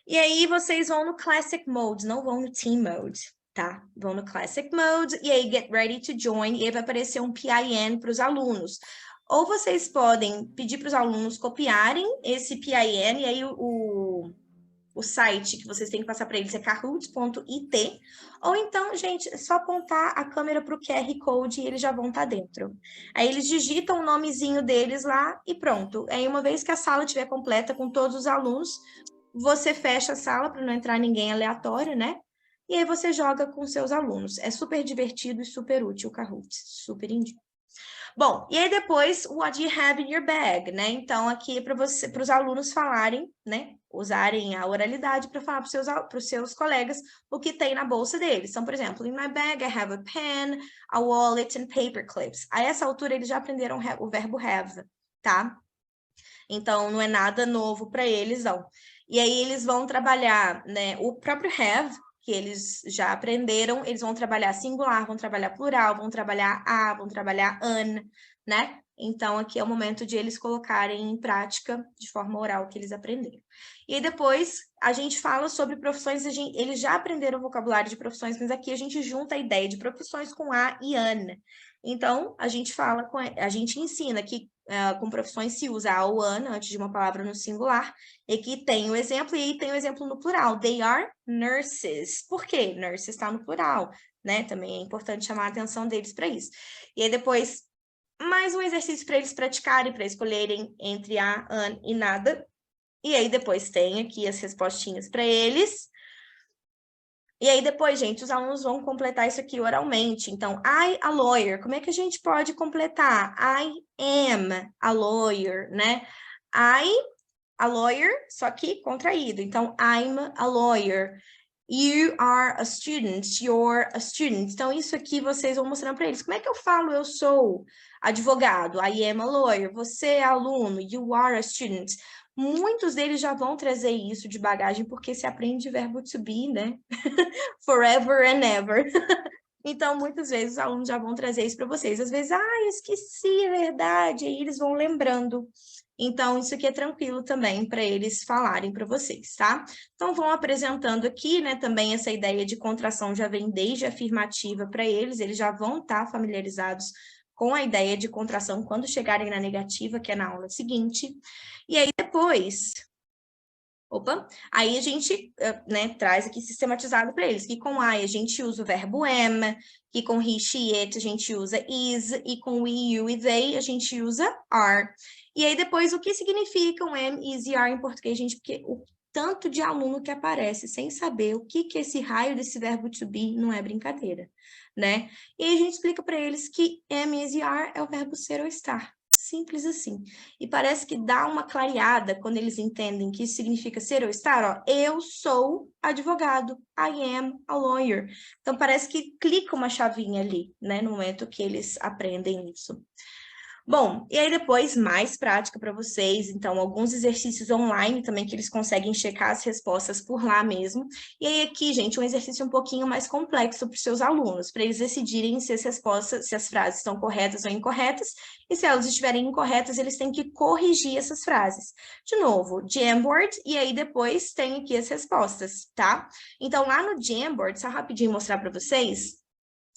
E aí, vocês vão no Classic Mode, não vão no Team Mode. Tá? Vão no Classic Mode e aí Get Ready to Join e aí vai aparecer um PIN para os alunos. Ou vocês podem pedir para os alunos copiarem esse PIN e aí o site que vocês têm que passar para eles é kahoot.it. Ou então, gente, é só apontar a câmera para o QR Code e eles já vão estar dentro. Aí eles digitam o nomezinho deles lá e pronto. Aí uma vez que a sala estiver completa com todos os alunos, você fecha a sala para não entrar ninguém aleatório, né? E aí você joga com seus alunos. É super divertido e super útil o Kahoot. Super indico. Bom, e aí depois, what you have in your bag, né? Então, aqui é para os alunos falarem, né? Usarem a oralidade para falar para os seus colegas o que tem na bolsa deles. Então, por exemplo, in my bag I have a pen, a wallet and paper clips. A essa altura, eles já aprenderam o verbo have, tá? Então, não é nada novo para eles, não. E aí, eles vão trabalhar, né? O próprio have, que eles já aprenderam, eles vão trabalhar singular, vão trabalhar plural, vão trabalhar a, vão trabalhar an, né? Então, aqui é o momento de eles colocarem em prática de forma oral o que eles aprenderam. E aí, depois, a gente fala sobre profissões, eles já aprenderam o vocabulário de profissões, mas aqui a gente junta a ideia de profissões com a e an. Então, a gente ensina que com profissões se usa a ou an antes de uma palavra no singular, e aqui tem o exemplo, e aí tem o exemplo no plural. They are nurses. Por quê? Nurses está no plural, né? Também é importante chamar a atenção deles para isso. E aí depois, mais um exercício para eles praticarem, para escolherem entre a, an e nada. E aí depois tem aqui as respostinhas para eles. E aí depois, gente, os alunos vão completar isso aqui oralmente. Então, I, a lawyer. Como é que a gente pode completar? I am a lawyer, né? I, a lawyer, só que contraído. Então, I'm a lawyer. You are a student. You're a student. Então, isso aqui vocês vão mostrando para eles. Como é que eu falo eu sou advogado? I am a lawyer. Você é aluno. You are a student. Muitos deles já vão trazer isso de bagagem, porque se aprende verbo to be, né? Forever and ever. Então, muitas vezes, os alunos já vão trazer isso para vocês. Às vezes, eu esqueci, é verdade. Aí eles vão lembrando. Então, isso aqui é tranquilo também para eles falarem para vocês, tá? Então, vão apresentando aqui, né? Também essa ideia de contração já vem desde a afirmativa para eles. Eles já vão estar familiarizados com a ideia de contração quando chegarem na negativa, que é na aula seguinte. E aí, depois... aí a gente, né, traz aqui sistematizado para eles, que com I a gente usa o verbo am, que com he, she, it a gente usa is, e com we, you e they a gente usa are. E aí depois, o que significam am, is e are em português, gente, porque o tanto de aluno que aparece sem saber o que é esse raio desse verbo to be não é brincadeira, né? E aí a gente explica para eles que am, is e are é o verbo ser ou estar. Simples assim. E parece que dá uma clareada quando eles entendem que isso significa ser ou estar, ó. Eu sou advogado. I am a lawyer. Então, parece que clica uma chavinha ali, né? No momento que eles aprendem isso. Bom, e aí depois mais prática para vocês, então alguns exercícios online também que eles conseguem checar as respostas por lá mesmo. E aí aqui, gente, um exercício um pouquinho mais complexo para os seus alunos, para eles decidirem se as respostas, se as frases estão corretas ou incorretas, e se elas estiverem incorretas, eles têm que corrigir essas frases. De novo, Jamboard, e aí depois tem aqui as respostas, tá? Então lá no Jamboard, só rapidinho mostrar para vocês,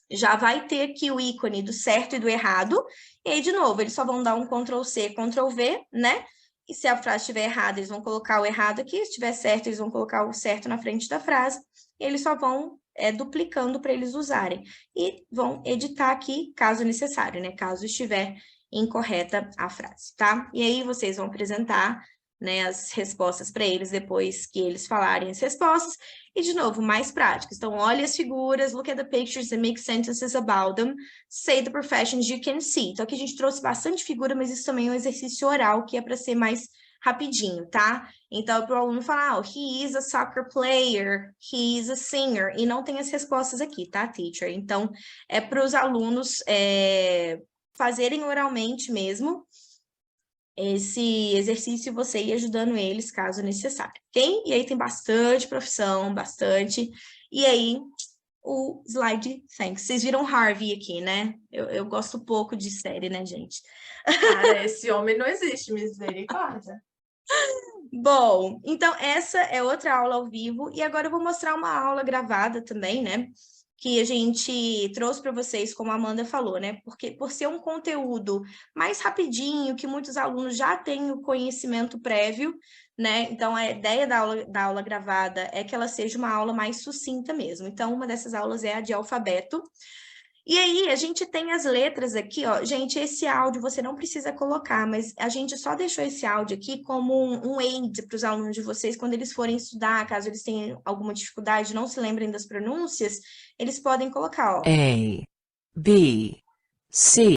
já vai ter aqui o ícone do certo e do errado, e aí, de novo, eles só vão dar um Ctrl+C, Ctrl+V, né? E se a frase estiver errada, eles vão colocar o errado aqui, se estiver certo, eles vão colocar o certo na frente da frase, e eles só vão duplicando para eles usarem. E vão editar aqui, caso necessário, né? Caso estiver incorreta a frase, tá? E aí vocês vão apresentar, né, as respostas para eles depois que eles falarem as respostas. E, de novo, mais práticas. Então, olhe as figuras, look at the pictures and make sentences about them. Say the professions you can see. Então, aqui a gente trouxe bastante figura, mas isso também é um exercício oral, que é para ser mais rapidinho, tá? Então, para o aluno falar, he is a soccer player, he is a singer, e não tem as respostas aqui, tá, teacher? Então, é para os alunos fazerem oralmente mesmo esse exercício, você ir ajudando eles, caso necessário, ok? E aí tem bastante profissão, bastante. E aí, o slide thanks. Vocês viram Harvey aqui, né? Eu gosto pouco de série, né, gente? Cara, esse homem não existe, misericórdia. Bom, então essa é outra aula ao vivo. E agora eu vou mostrar uma aula gravada também, né? Que a gente trouxe para vocês, como a Amanda falou, né? Porque por ser um conteúdo mais rapidinho, que muitos alunos já têm o conhecimento prévio, né? Então, a ideia da aula gravada é que ela seja uma aula mais sucinta mesmo. Então, uma dessas aulas é a de alfabeto. E aí, a gente tem as letras aqui, ó. Gente, esse áudio você não precisa colocar, mas a gente só deixou esse áudio aqui como um aid para os alunos de vocês, quando eles forem estudar, caso eles tenham alguma dificuldade, não se lembrem das pronúncias, eles podem colocar, ó. A, B, C.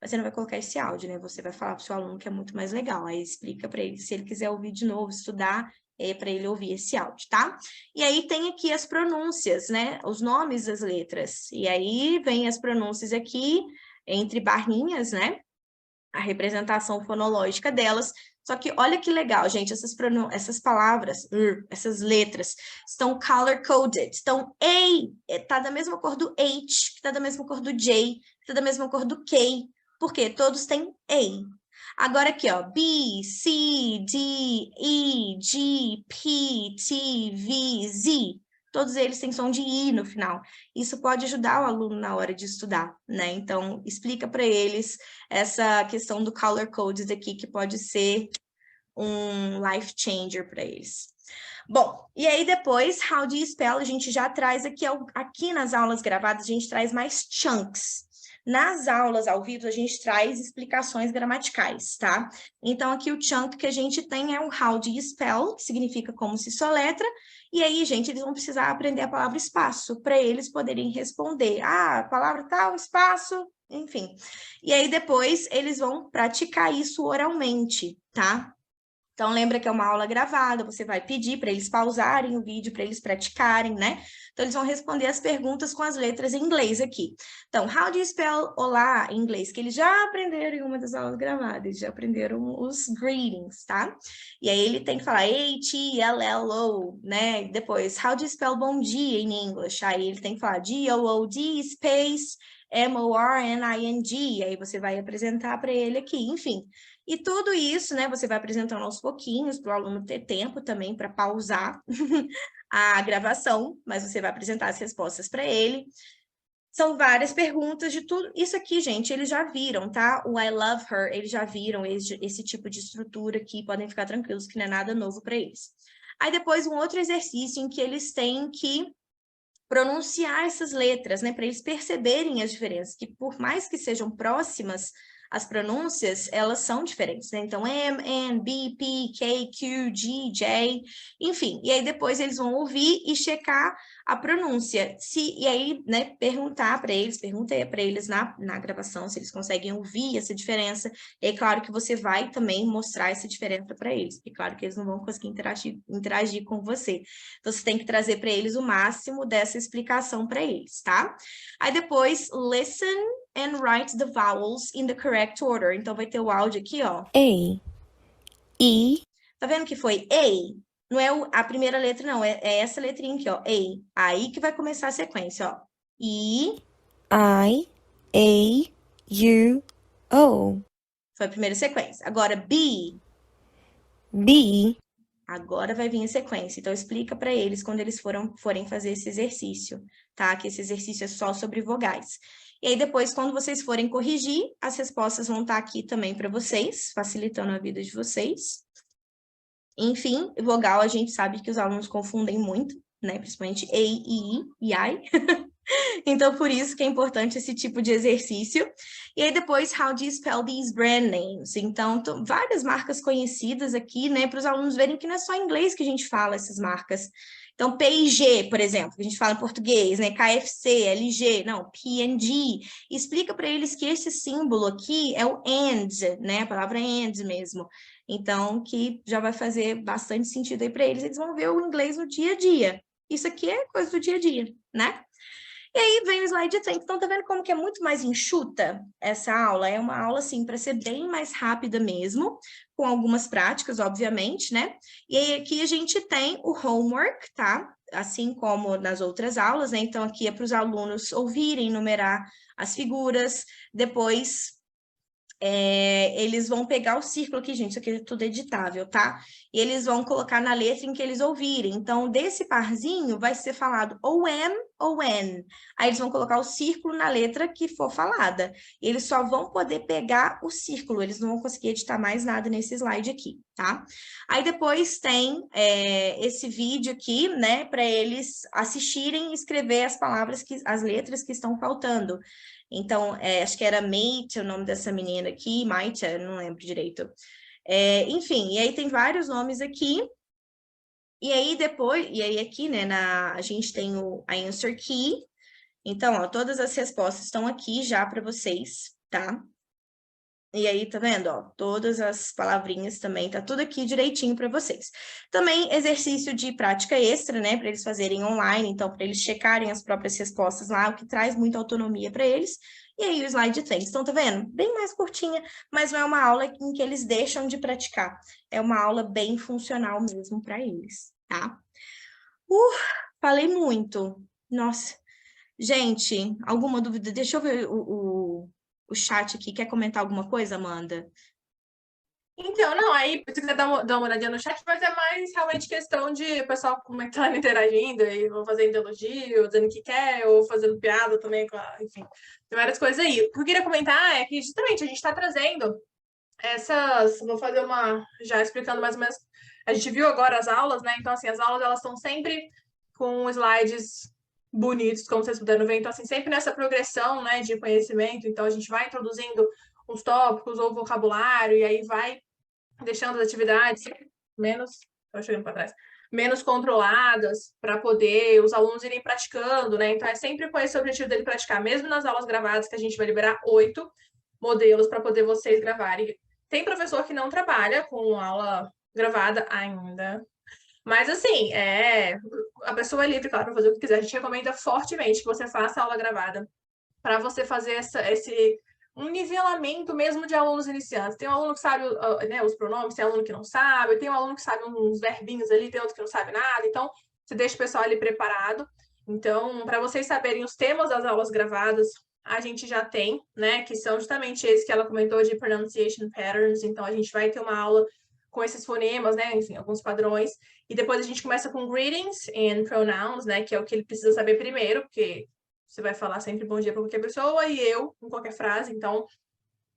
Você não vai colocar esse áudio, né? Você vai falar para o seu aluno que é muito mais legal. Aí explica para ele, se ele quiser ouvir de novo, estudar, para ele ouvir esse áudio, tá? E aí tem aqui as pronúncias, né? Os nomes das letras. E aí vem as pronúncias aqui, entre barrinhas, né? A representação fonológica delas. Só que olha que legal, gente, essas palavras, essas letras, estão color-coded. Então, A tá da mesma cor do H, que tá da mesma cor do J, que tá da mesma cor do K. Por quê? Todos têm A. Agora aqui, ó, B, C, D, E, G, P, T, V, Z. Todos eles têm som de I no final. Isso pode ajudar o aluno na hora de estudar, né? Então, explica para eles essa questão do color coded aqui, que pode ser um life changer para eles. Bom, e aí depois, how do you spell? A gente já traz aqui nas aulas gravadas, a gente traz mais chunks. Nas aulas ao vivo, a gente traz explicações gramaticais, tá? Então, aqui o chunk que a gente tem é o how do you spell, que significa como se soletra, e aí, gente, eles vão precisar aprender a palavra espaço, para eles poderem responder, palavra tal, espaço, enfim. E aí, depois, eles vão praticar isso oralmente, tá? Então, lembra que é uma aula gravada, você vai pedir para eles pausarem o vídeo, para eles praticarem, né? Então, eles vão responder as perguntas com as letras em inglês aqui. Então, how do you spell olá em inglês? Que eles já aprenderam em uma das aulas gravadas, eles já aprenderam os greetings, tá? E aí, ele tem que falar H-E-L-L-O, né? Depois, how do you spell bom dia em English? Aí, ele tem que falar G-O-O-D, space, M-O-R-N-I-N-G. Aí, você vai apresentar para ele aqui, enfim. E tudo isso, né, você vai apresentando aos pouquinhos, para o aluno ter tempo também para pausar a gravação, mas você vai apresentar as respostas para ele. São várias perguntas de tudo. Isso aqui, gente, eles já viram, tá? O I love her, eles já viram esse tipo de estrutura aqui, podem ficar tranquilos que não é nada novo para eles. Aí depois um outro exercício em que eles têm que pronunciar essas letras, né, para eles perceberem as diferenças, que por mais que sejam próximas, as pronúncias, elas são diferentes, né? Então, M, N, B, P, K, Q, G, J, enfim. E aí, depois, eles vão ouvir e checar a pronúncia. E aí, né, pergunta para eles na gravação se eles conseguem ouvir essa diferença. E é claro que você vai também mostrar essa diferença para eles, porque claro que eles não vão conseguir interagir com você. Então, você tem que trazer para eles o máximo dessa explicação para eles, tá? Aí, depois, listen and write the vowels in the correct order. Então, vai ter o áudio aqui, ó. A, E. Tá vendo que foi A? Não é a primeira letra, não. É essa letrinha aqui, ó. A. Aí que vai começar a sequência, ó. E. I, A, U, O. Foi a primeira sequência. Agora, B. B. Agora vai vir a sequência. Então, explica para eles quando eles forem fazer esse exercício, tá? Que esse exercício é só sobre vogais. E aí, depois, quando vocês forem corrigir, as respostas vão estar aqui também para vocês, facilitando a vida de vocês. Enfim, vogal a gente sabe que os alunos confundem muito, né? Principalmente A, I e I. Então, por isso que é importante esse tipo de exercício. E aí depois, how do you spell these brand names? Então, várias marcas conhecidas aqui, né, para os alunos verem que não é só em inglês que a gente fala essas marcas. Então, P&G, por exemplo, que a gente fala em português, né, KFC, LG, não, P&G. Explica para eles que esse símbolo aqui é o and, né, a palavra and mesmo. Então, que já vai fazer bastante sentido aí para eles, eles vão ver o inglês no dia a dia. Isso aqui é coisa do dia a dia, né? E aí vem o slide 30. Então, tá vendo como que é muito mais enxuta essa aula? É uma aula, assim, para ser bem mais rápida mesmo, com algumas práticas, obviamente, né? E aí aqui a gente tem o homework, tá? Assim como nas outras aulas, né? Então, aqui é para os alunos ouvirem, numerar as figuras, depois eles vão pegar o círculo aqui, gente, isso aqui é tudo editável, tá? E eles vão colocar na letra em que eles ouvirem. Então, desse parzinho vai ser falado ou am ou when. Aí eles vão colocar o círculo na letra que for falada. E eles só vão poder pegar o círculo, eles não vão conseguir editar mais nada nesse slide aqui, tá? Aí depois tem esse vídeo aqui, né, para eles assistirem e escrever as palavras, as letras que estão faltando. Então, acho que era Mate, o nome dessa menina aqui, Maita, não lembro direito. Enfim, e aí tem vários nomes aqui. E aí depois, e aí aqui, né, a gente tem a Answer Key. Então, ó, todas as respostas estão aqui já para vocês, tá? E aí, tá vendo, ó, todas as palavrinhas também, tá tudo aqui direitinho para vocês. Também exercício de prática extra, né, para eles fazerem online, então, para eles checarem as próprias respostas lá, o que traz muita autonomia para eles. E aí, o slide 3, então, tá vendo? Bem mais curtinha, mas não é uma aula em que eles deixam de praticar. É uma aula bem funcional mesmo para eles, tá? Falei muito. Nossa. Gente, alguma dúvida? Deixa eu ver o chat aqui. Quer comentar alguma coisa, Amanda? Então, não, aí, se quiser dar uma olhadinha no chat, mas é mais realmente questão de o pessoal comentando, interagindo, e vou fazendo elogio, dizendo que quer, ou fazendo piada também, enfim, tem várias coisas aí. O que eu queria comentar é que, justamente, a gente está trazendo vou fazer já explicando mais ou menos, a gente viu agora as aulas, né, então, assim, as aulas, elas estão sempre com slides bonitos, como vocês puderam ver, então, assim, sempre nessa progressão, né, de conhecimento, então a gente vai introduzindo os tópicos ou vocabulário, e aí vai deixando as atividades menos controladas, para poder os alunos irem praticando, né? Então, é sempre com esse objetivo dele praticar, mesmo nas aulas gravadas, que a gente vai liberar 8 modelos para poder vocês gravarem. Tem professor que não trabalha com aula gravada ainda, mas, assim, a pessoa é livre, claro, para fazer o que quiser. A gente recomenda fortemente que você faça aula gravada para você fazer um nivelamento mesmo de alunos iniciantes. Tem um aluno que sabe né, os pronomes, tem aluno que não sabe, tem um aluno que sabe uns verbinhos ali, tem outro que não sabe nada. Então, você deixa o pessoal ali preparado. Então, para vocês saberem os temas das aulas gravadas, a gente já tem, né, que são justamente esses que ela comentou de pronunciation patterns. Então, a gente vai ter uma aula com esses fonemas, né, enfim, alguns padrões. E depois a gente começa com greetings and pronouns, né, que é o que ele precisa saber primeiro, porque você vai falar sempre bom dia para qualquer pessoa e eu em qualquer frase. Então,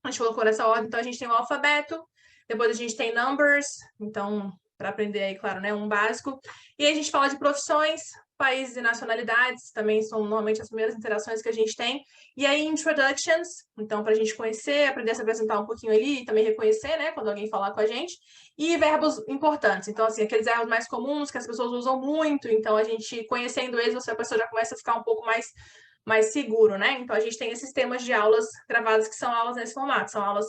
a gente colocou nessa ordem. Então, a gente tem o alfabeto, depois a gente tem numbers, então, para aprender aí, claro, né, um básico. E aí a gente fala de profissões, países e nacionalidades, também são normalmente as primeiras interações que a gente tem. E aí, introductions, então, para a gente conhecer, aprender a se apresentar um pouquinho ali e também reconhecer, né, quando alguém falar com a gente. E verbos importantes, então, assim, aqueles verbos mais comuns que as pessoas usam muito, então, a gente, conhecendo eles, a pessoa já começa a ficar um pouco mais seguro, né? Então, a gente tem esses temas de aulas gravadas que são aulas nesse formato, são aulas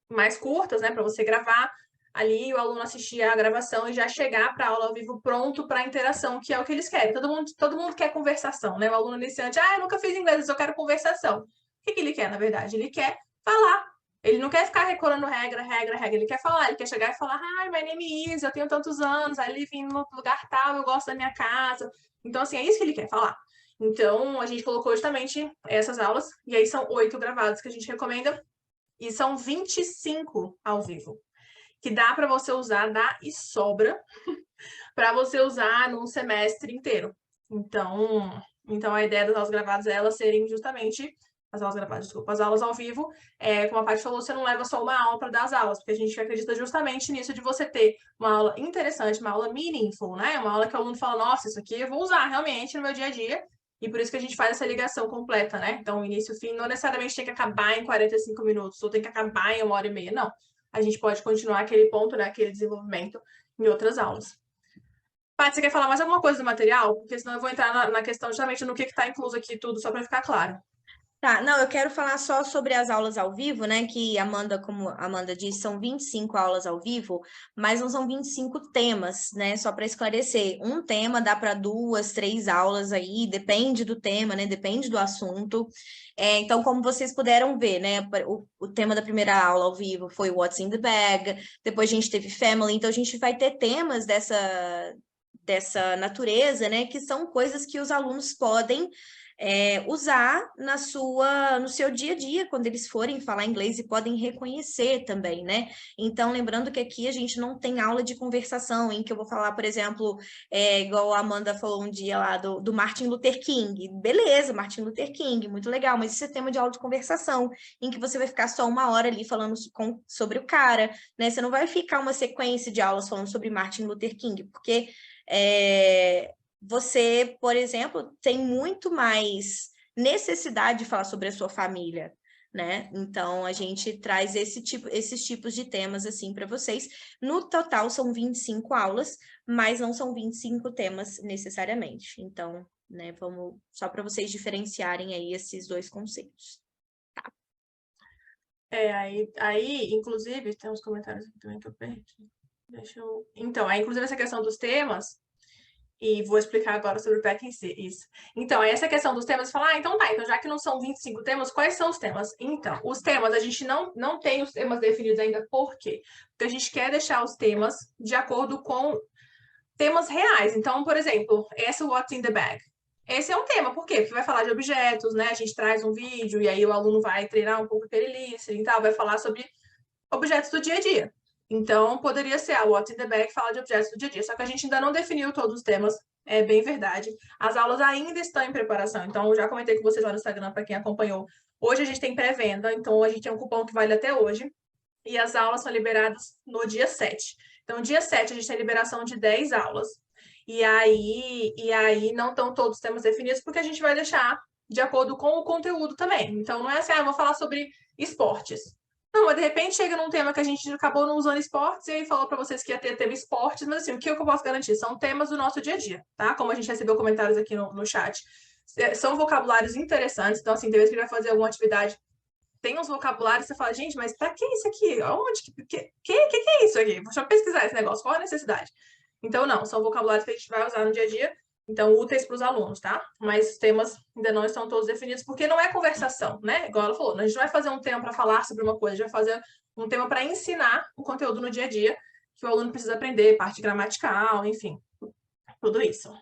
mais curtas, né, para você gravar ali, o aluno assistir a gravação e já chegar para a aula ao vivo pronto para a interação, que é o que eles querem. Todo mundo quer conversação, né? O aluno iniciante, eu nunca fiz inglês, eu quero conversação. O que ele quer, na verdade? Ele quer falar. Ele não quer ficar recorrendo regra. Ele quer falar, ele quer chegar e falar, hi, my name is, eu tenho tantos anos, I live em um lugar tal, eu gosto da minha casa. Então, assim, é isso que ele quer falar. Então, a gente colocou justamente essas aulas, e aí são 8 gravadas que a gente recomenda, e são 25 ao vivo, que dá para você usar, dá e sobra, para você usar num semestre inteiro. Então, a ideia das aulas gravadas é elas serem justamente as aulas gravadas, desculpa, as aulas ao vivo, como a Paty falou, você não leva só uma aula para dar as aulas, porque a gente acredita justamente nisso de você ter uma aula interessante, uma aula meaningful, né? Uma aula que o aluno fala, nossa, isso aqui eu vou usar realmente no meu dia a dia, E por isso que a gente faz essa ligação completa, né? Então, início e fim não necessariamente tem que acabar em 45 minutos, ou tem que acabar em 1h30, não. A gente pode continuar aquele ponto, né, aquele desenvolvimento em outras aulas. Paty, você quer falar mais alguma coisa do material? Porque senão eu vou entrar na questão justamente no que está incluso aqui tudo, só para ficar claro. Tá, não, eu quero falar só sobre as aulas ao vivo, né? Que Amanda, como a Amanda disse, são 25 aulas ao vivo, mas não são 25 temas, né? Só para esclarecer. Um tema dá para 2, 3 aulas aí, depende do tema, né? Depende do assunto. Então, como vocês puderam ver, né? O tema da primeira aula ao vivo foi What's in the Bag, depois a gente teve Family, então a gente vai ter temas dessa natureza, né? Que são coisas que os alunos podem usar no seu dia a dia, quando eles forem falar inglês e podem reconhecer também, né? Então, lembrando que aqui a gente não tem aula de conversação, em que eu vou falar, por exemplo, igual a Amanda falou um dia lá do Martin Luther King. Beleza, Martin Luther King, muito legal, mas isso é tema de aula de conversação, em que você vai ficar só 1 hora ali falando sobre o cara, né? Você não vai ficar uma sequência de aulas falando sobre Martin Luther King, porque você, por exemplo, tem muito mais necessidade de falar sobre a sua família, né? Então, a gente traz esses tipos de temas, assim, para vocês. No total, são 25 aulas, mas não são 25 temas necessariamente. Então, né, vamos só para vocês diferenciarem aí esses dois conceitos. Aí, inclusive, tem uns comentários aqui também que eu perdi. Então, aí, inclusive, essa questão dos temas, e vou explicar agora sobre o PEC em si, isso. Então, aí essa questão dos temas, falar, então tá, então já que não são 25 temas, quais são os temas? Então, os temas, a gente não tem os temas definidos ainda, por quê? Porque a gente quer deixar os temas de acordo com temas reais. Então, por exemplo, esse What's in the Bag. Esse é um tema, por quê? Porque vai falar de objetos, né? A gente traz um vídeo e aí o aluno vai treinar um pouco aquele listening e tal, vai falar sobre objetos do dia a dia. Então, poderia ser a What's in the Bag, falar de objetos do dia a dia. Só que a gente ainda não definiu todos os temas, é bem verdade. As aulas ainda estão em preparação. Então, eu já comentei com vocês lá no Instagram, para quem acompanhou. Hoje a gente tem pré-venda, então a gente tem um cupom que vale até hoje. E as aulas são liberadas no dia 7. Então, dia 7 a gente tem liberação de 10 aulas. E aí não estão todos os temas definidos, porque a gente vai deixar de acordo com o conteúdo também. Então, não é assim, eu vou falar sobre esportes. Não, mas de repente chega num tema que a gente acabou não usando esportes e aí falou para vocês que ia ter tema esportes, mas assim, o que eu posso garantir? São temas do nosso dia a dia, tá? Como a gente recebeu comentários aqui no chat. São vocabulários interessantes, então assim, tem vezes que vai fazer alguma atividade, tem uns vocabulários, você fala, gente, mas pra que isso aqui? Onde? Que é isso aqui? Deixa eu pesquisar esse negócio, qual a necessidade? Então, não, são vocabulários que a gente vai usar no dia a dia, então úteis para os alunos, tá? Mas os temas ainda não estão todos definidos, porque não é conversação, né? Igual ela falou, a gente não vai fazer um tema para falar sobre uma coisa, a gente vai fazer um tema para ensinar o conteúdo no dia a dia, que o aluno precisa aprender, parte gramatical, enfim, tudo isso.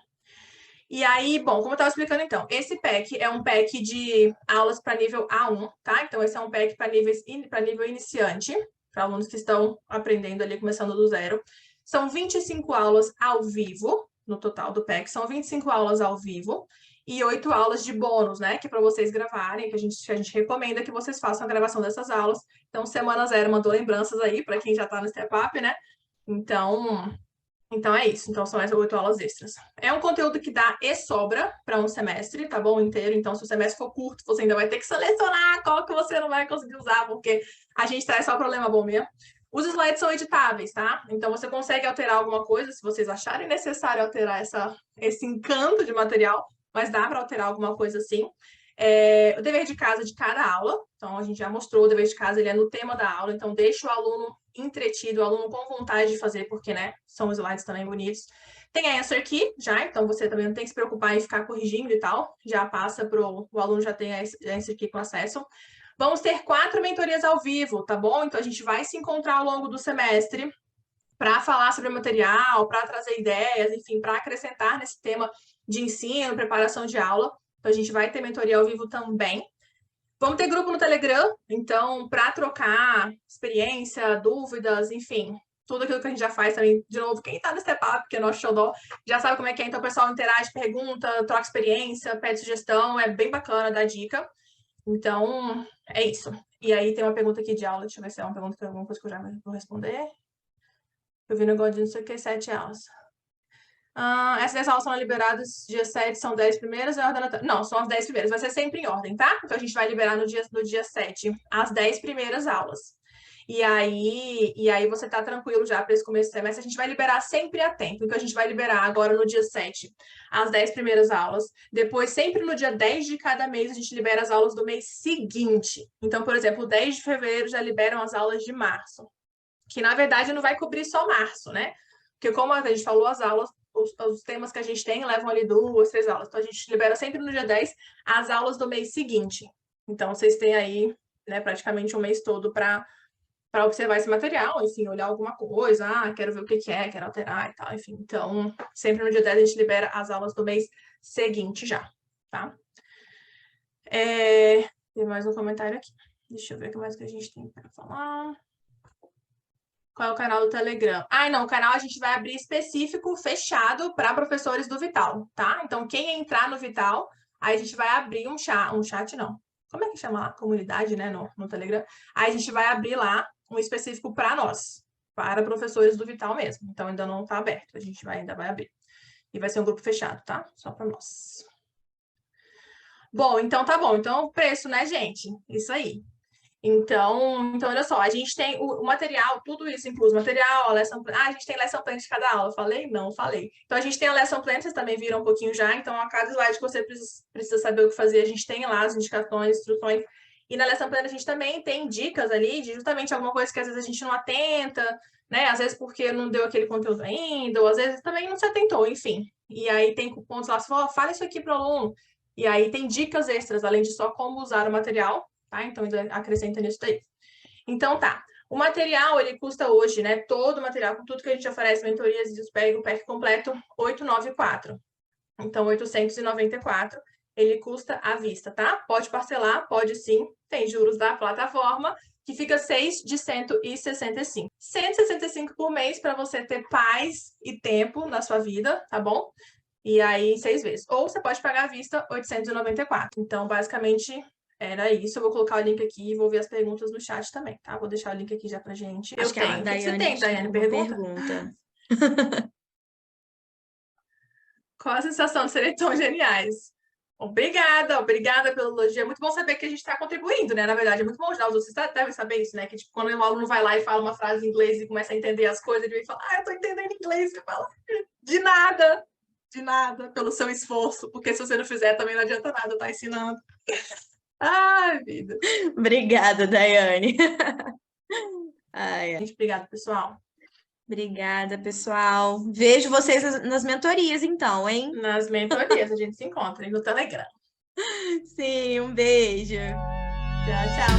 E aí, bom, como eu estava explicando então, esse PEC é um PEC de aulas para nível A1, tá? Então, esse é um PEC para nível iniciante, para alunos que estão aprendendo ali, começando do zero. São 25 aulas ao vivo, no total do PEC, são 25 aulas ao vivo e 8 aulas de bônus, né? Que é para vocês gravarem, que a gente recomenda que vocês façam a gravação dessas aulas. Então, semana 0 mandou lembranças aí para quem já está no Step Up, né? Então é isso. Então são essas 8 aulas extras. É um conteúdo que dá e sobra para um semestre, tá bom? Inteiro. Então, se o semestre for curto, você ainda vai ter que selecionar qual que você não vai conseguir usar, porque a gente traz só problema bom mesmo. Os slides são editáveis, tá? Então, você consegue alterar alguma coisa, se vocês acharem necessário alterar esse encanto de material, mas dá para alterar alguma coisa sim. O dever de casa de cada aula, então a gente já mostrou o dever de casa, ele é no tema da aula, então deixa o aluno entretido, o aluno com vontade de fazer, porque, né, são slides também bonitos. Tem a answer key já, então você também não tem que se preocupar em ficar corrigindo e tal, já passa o aluno já tem a answer key com acesso. Vamos ter 4 mentorias ao vivo, tá bom? Então a gente vai se encontrar ao longo do semestre para falar sobre o material, para trazer ideias, enfim, para acrescentar nesse tema de ensino, preparação de aula. Então, a gente vai ter mentoria ao vivo também. Vamos ter grupo no Telegram, então, para trocar experiência, dúvidas, enfim, tudo aquilo que a gente já faz também. De novo, quem está no Step Up, que é nosso xodó, já sabe como é que é. Então, o pessoal interage, pergunta, troca experiência, pede sugestão, é bem bacana, dá dica. Então, é isso. E aí, tem uma pergunta aqui de aula, deixa eu ver se é uma pergunta, alguma coisa que eu já vou responder. Eu vi um negócio de não sei o que, 7 aulas. Essas 10 aulas são liberadas dia 7, são 10 primeiras, não, são as 10 primeiras, vai ser sempre em ordem, tá? Então a gente vai liberar no dia 7 as 10 primeiras aulas. E aí você tá tranquilo já para esse começo do semestre, a gente vai liberar sempre a tempo. Então a gente vai liberar agora no dia 7 as 10 primeiras aulas. Depois, sempre no dia 10 de cada mês, a gente libera as aulas do mês seguinte. Então, por exemplo, 10 de fevereiro já liberam as aulas de março. Que na verdade não vai cobrir só março, né? Porque como a gente falou, as aulas, os temas que a gente tem levam ali 2, 3 aulas. Então a gente libera sempre no dia 10 as aulas do mês seguinte. Então vocês têm aí, né, praticamente um mês todo para observar esse material, enfim, olhar alguma coisa, quero ver o que é, quero alterar e tal, enfim. Então, sempre no dia 10 a gente libera as aulas do mês seguinte já, tá? Tem mais um comentário aqui. Deixa eu ver o que mais que a gente tem para falar. Qual é o canal do Telegram? Não, o canal a gente vai abrir específico, fechado para professores do Vital, tá? Então, quem entrar no Vital, aí a gente vai abrir um chat não. Como é que chama lá? Comunidade, né, no Telegram. Aí a gente vai abrir lá um específico para nós, para professores do Vital mesmo. Então, ainda não está aberto, a gente ainda vai abrir. E vai ser um grupo fechado, tá? Só para nós. Bom, então tá bom. Então, preço, né, gente? Isso aí. Então, olha só, a gente tem o material, tudo isso incluso, material, a lesson plan. A gente tem lesson plan de cada aula. Falei? Não, falei. Então, a gente tem a lesson plan, vocês também viram um pouquinho já. Então, a cada slide que você precisa saber o que fazer, a gente tem lá as indicações, instruções. E na lesson plan a gente também tem dicas ali de justamente alguma coisa que às vezes a gente não atenta, né? Às vezes porque não deu aquele conteúdo ainda, ou às vezes também não se atentou, enfim. E aí tem pontos lá, você fala, fala isso aqui para o aluno. E aí tem dicas extras, além de só como usar o material, tá? Então, acrescenta nisso daí. Então, tá. O material, ele custa hoje, né? Todo o material, com tudo que a gente oferece, mentorias, o pack completo, R$ 894. Então, 894, ele custa à vista, tá? Pode parcelar, pode sim. Tem juros da plataforma, que fica 6 de 165. 165 por mês para você ter paz e tempo na sua vida, tá bom? E aí, 6 vezes. Ou você pode pagar à vista, 894. Então, basicamente, era isso. Eu vou colocar o link aqui e vou ver as perguntas no chat também, tá? Vou deixar o link aqui já pra gente. Acho que a O que você tem, Daiane? Pergunta? Qual a sensação de serem tão geniais? Obrigada pelo elogio. É muito bom saber que a gente está contribuindo, né? Na verdade, é muito bom ajudar os outros. Vocês devem saber isso, né? Que tipo, quando o aluno vai lá e fala uma frase em inglês e começa a entender as coisas, ele vem e fala, eu tô entendendo inglês. E fala, de nada, pelo seu esforço. Porque se você não fizer, também não adianta nada, tá ensinando. Ai, vida. Obrigada, Daiane. Obrigada, pessoal. Obrigada, pessoal. Vejo vocês nas mentorias, então, hein? Nas mentorias, a gente se encontra aí no Telegram. Sim, um beijo. Tchau, tchau.